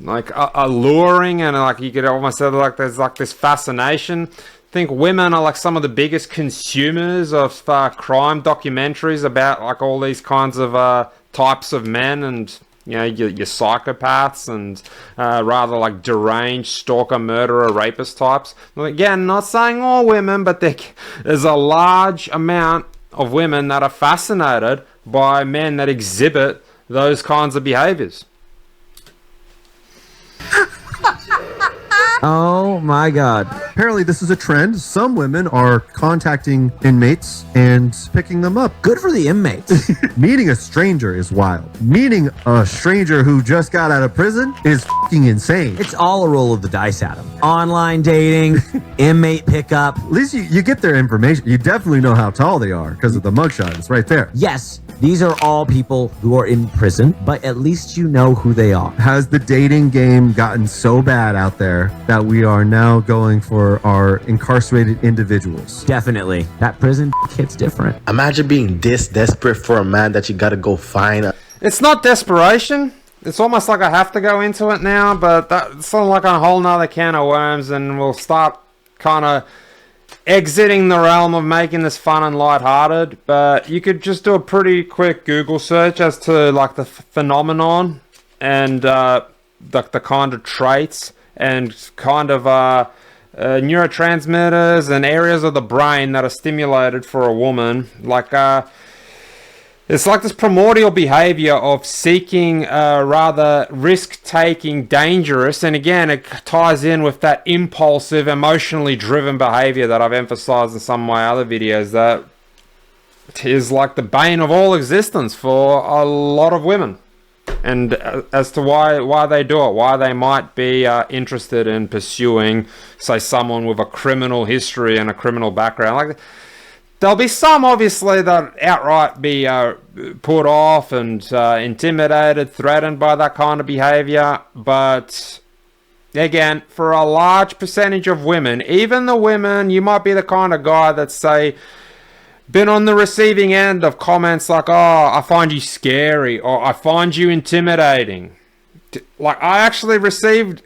like alluring, and like you could almost say like there's like this fascination. I think women are like some of the biggest consumers of crime documentaries about like all these kinds of types of men, and you know, your psychopaths and rather like deranged stalker, murderer, rapist types. Again, not saying all women, but there's a large amount of women that are fascinated by men that exhibit those kinds of behaviors. Oh my god. Apparently this is a trend. Some women are contacting inmates and picking them up. Good for the inmates. Meeting a stranger is wild. Meeting a stranger who just got out of prison is fucking insane. It's all a roll of the dice, Adam. Online dating, inmate pickup. At least you get their information. You definitely know how tall they are because of the mugshot. It's right there. Yes, these are all people who are in prison, but at least you know who they are. Has the dating game gotten so bad out there that we are now going for our incarcerated individuals? Definitely. That prison hits different. Imagine being this desperate for a man that you gotta go find. It's not desperation. It's almost like I have to go into it now, but that's sort of like a whole nother can of worms, and we'll start kind of exiting the realm of making this fun and lighthearted. But you could just do a pretty quick Google search as to like the phenomenon and the kind of traits and kind of neurotransmitters and areas of the brain that are stimulated for a woman. Like, it's like this primordial behavior of seeking rather risk-taking, dangerous, and again, it ties in with that impulsive, emotionally driven behavior that I've emphasized in some of my other videos, that is like the bane of all existence for a lot of women. And as to why they do it, why they might be interested in pursuing, say, someone with a criminal history and a criminal background. Like, there'll be some, obviously, that outright be put off and intimidated, threatened by that kind of behavior. But again, for a large percentage of women, even the women, you might be the kind of guy that's, say, been on the receiving end of comments like, oh, I find you scary, or I find you intimidating. Like, I actually received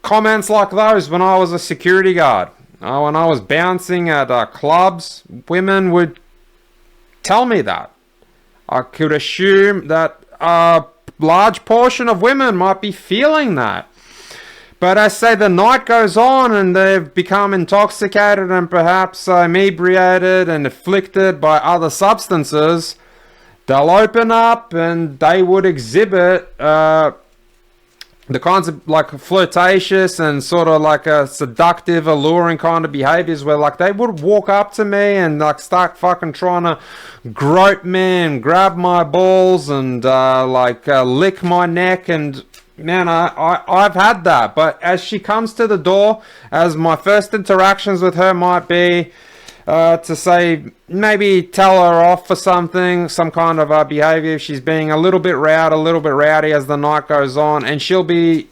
comments like those when I was a security guard. When I was bouncing at clubs, women would tell me that. I could assume that a large portion of women might be feeling that. But as say the night goes on and they've become intoxicated and perhaps inebriated and afflicted by other substances, they'll open up and they would exhibit the kinds of like flirtatious and sort of like a seductive, alluring kind of behaviors where like they would walk up to me and like start fucking trying to grope me and grab my balls and lick my neck. And man, I've had that. But as she comes to the door, as my first interactions with her might be to say, maybe tell her off for something, some kind of behavior, if she's being a little bit rowdy as the night goes on, and she'll be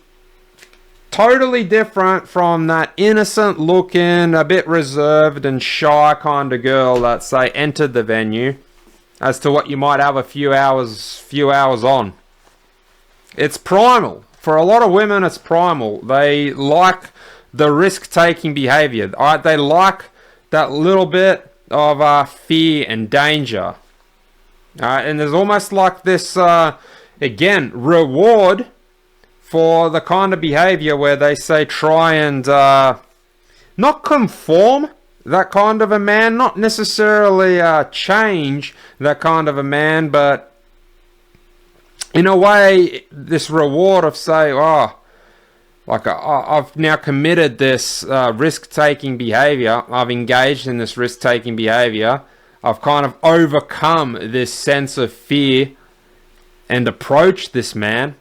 totally different from that innocent looking, a bit reserved and shy kind of girl that, say, entered the venue, as to what you might have a few hours on. It's primal. For a lot of women, it's primal. They like the risk-taking behavior. Alright, they like that little bit of fear and danger. And there's almost like this, again, reward for the kind of behavior where they say try and not conform that kind of a man, not necessarily change that kind of a man, but in a way, this reward of say, oh, like I've now committed this risk-taking behavior. I've engaged in this risk-taking behavior. I've kind of overcome this sense of fear and approached this man.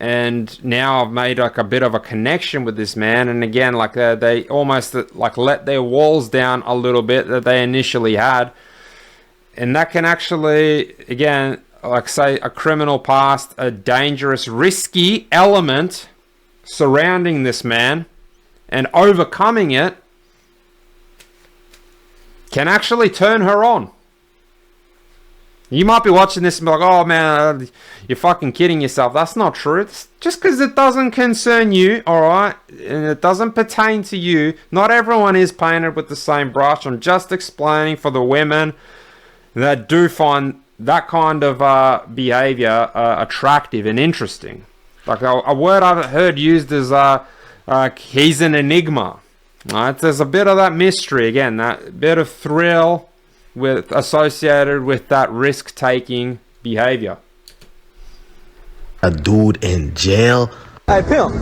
And now I've made like a bit of a connection with this man. And again, like they almost like let their walls down a little bit that they initially had. And that can actually, again, like say a criminal past, a dangerous, risky element surrounding this man and overcoming it can actually turn her on. You might be watching this and be like, oh man, you're fucking kidding yourself. That's not true. It's just because it doesn't concern you, alright, and it doesn't pertain to you. Not everyone is painted with the same brush. I'm just explaining for the women that do find that kind of behavior attractive and interesting. Like a word I've heard used is he's an enigma. Right? There's a bit of that mystery, again, that bit of thrill associated with that risk-taking behavior. A dude in jail? Hey, pimp.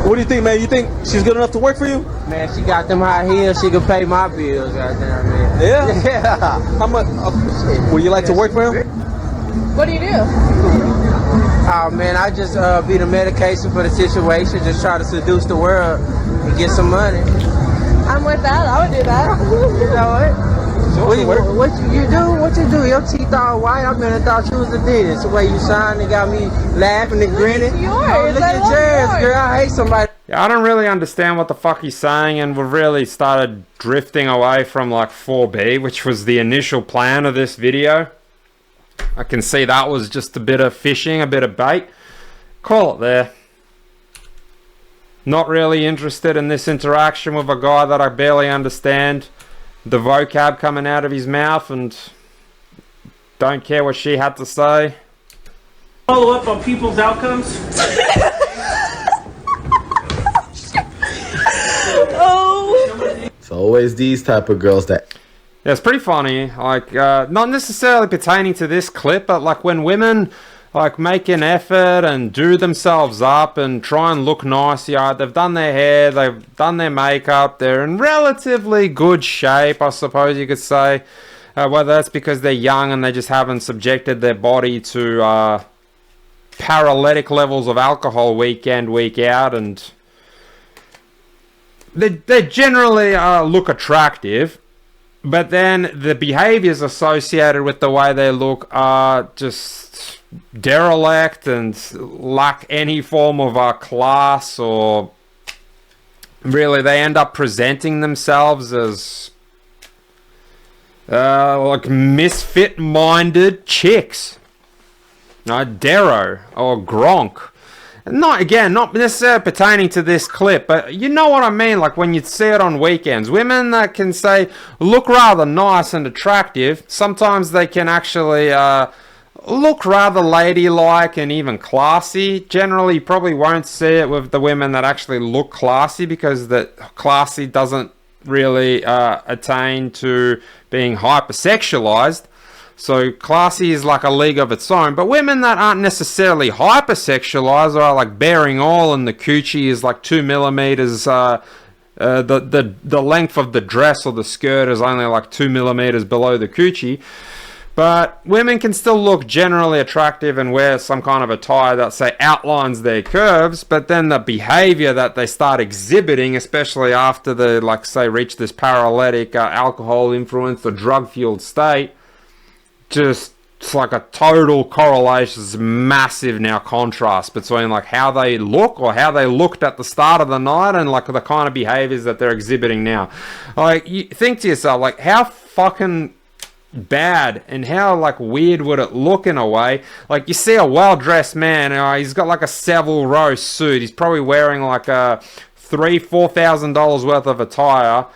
What do you think, man? You think she's good enough to work for you? Man, she got them high heels. She can pay my bills, goddamn man. Yeah? Yeah. How much? Would you like to work for him? What do you do? Oh man, I just be the medication for the situation. Just try to seduce the world and get some money. I'm with that. I would do that. You know what? What you do? Your teeth all white. I mean, I thought you was a dentist. The way you shine, it got me laughing and grinning. Look at yours, girl. I hate somebody. Yeah, I don't really understand what the fuck he's saying, and we've really started drifting away from like 4B, which was the initial plan of this video. I can see that was just a bit of fishing, a bit of bait. Call it there. Not really interested in this interaction with a guy that I barely understand the vocab coming out of his mouth, and don't care what she had to say. Follow up on people's outcomes. Oh always these type of girls that... Yeah, it's pretty funny. Like, not necessarily pertaining to this clip, but like when women like make an effort and do themselves up and try and look nice, yeah, they've done their hair, they've done their makeup, they're in relatively good shape, I suppose you could say. Whether that's because they're young and they just haven't subjected their body to paralytic levels of alcohol week in, week out, and they generally look attractive. But then the behaviors associated with the way they look are just derelict and lack any form of class, or really they end up presenting themselves as like misfit-minded chicks. Darrow or Gronk. Not necessarily pertaining to this clip, but you know what I mean, like when you see it on weekends. Women that can say, look rather nice and attractive, sometimes they can actually look rather ladylike and even classy. Generally, you probably won't see it with the women that actually look classy, because that classy doesn't really attain to being hypersexualized. So classy is like a league of its own. But women that aren't necessarily hypersexualized are like bearing all, and the coochie is like 2 millimeters. The length of the dress or the skirt is only like 2 millimeters below the coochie. But women can still look generally attractive and wear some kind of attire that, say, outlines their curves, but then the behavior that they start exhibiting, especially after they, like, say, reach this paralytic, alcohol-influenced or drug-fueled state, just, it's like a total correlation. It's massive now contrast between, like, how they look or how they looked at the start of the night and, like, the kind of behaviors that they're exhibiting now. Like, you think to yourself, like, how fucking bad and how like weird would it look in a way? Like, you see a well-dressed man, he's got like a Savile Row suit, he's probably wearing like a $3,000-$4,000 worth of attire,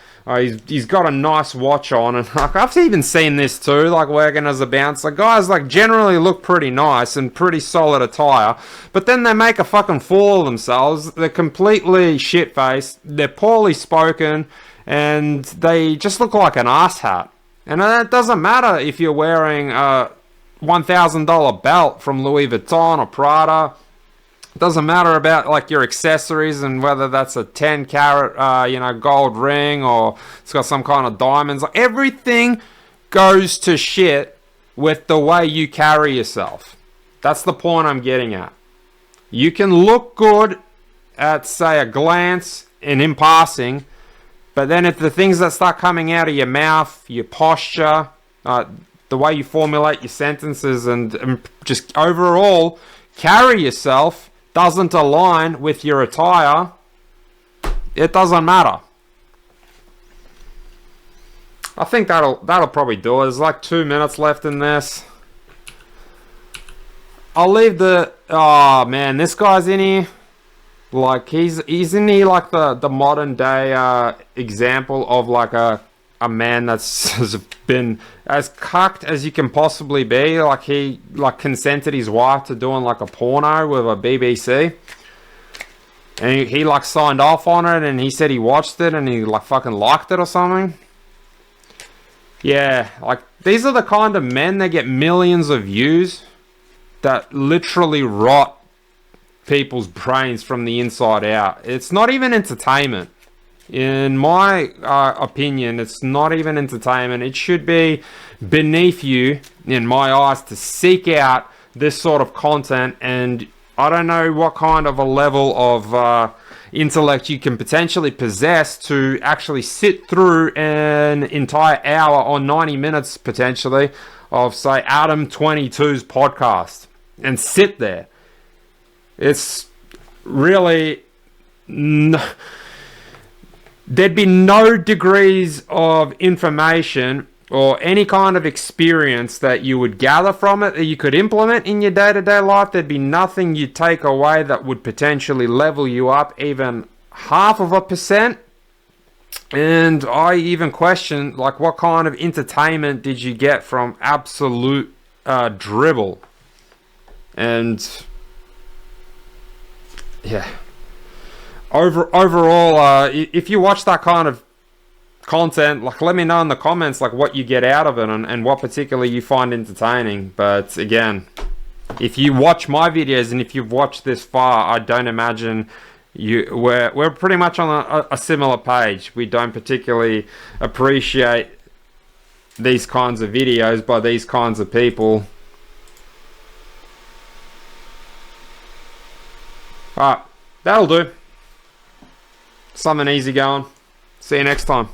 he's got a nice watch on, and like I've even seen this too, like working as a bouncer. Guys like generally look pretty nice and pretty solid attire, but then they make a fucking fool of themselves. They're completely shit-faced, they're poorly spoken, and they just look like an asshat. And it doesn't matter if you're wearing a $1,000 belt from Louis Vuitton or Prada. It doesn't matter about like your accessories and whether that's a 10 carat, gold ring, or it's got some kind of diamonds. Like, everything goes to shit with the way you carry yourself. That's the point I'm getting at. You can look good at, say, a glance and in passing, but then if the things that start coming out of your mouth, your posture, the way you formulate your sentences, and just overall carry yourself doesn't align with your attire, it doesn't matter. I think that'll probably do it. There's like 2 minutes left in this. I'll leave the... Oh man, this guy's in here. Like, isn't he like the modern day example of like a man that's has been as cucked as you can possibly be? Like, he like consented his wife to doing like a porno with a BBC, and he like signed off on it, and he said he watched it and he like fucking liked it or something. Yeah, like these are the kind of men that get millions of views that literally rot people's brains from the inside out. It's not even entertainment. In my opinion, it's not even entertainment. It should be beneath you, in my eyes, to seek out this sort of content. And I don't know what kind of a level of intellect you can potentially possess to actually sit through an entire hour or 90 minutes potentially of, say, Adam 22's podcast and sit there. It's really... There'd be no degrees of information or any kind of experience that you would gather from it that you could implement in your day-to-day life. There'd be nothing you'd take away that would potentially level you up even 0.5%. And I even question, like, what kind of entertainment did you get from absolute dribble? And yeah, overall, if you watch that kind of content, like let me know in the comments like what you get out of it and what particularly you find entertaining. But again, if you watch my videos and if you've watched this far, I don't imagine we're pretty much on a similar page. We don't particularly appreciate these kinds of videos by these kinds of people. Alright, that'll do. Something easy going. See you next time.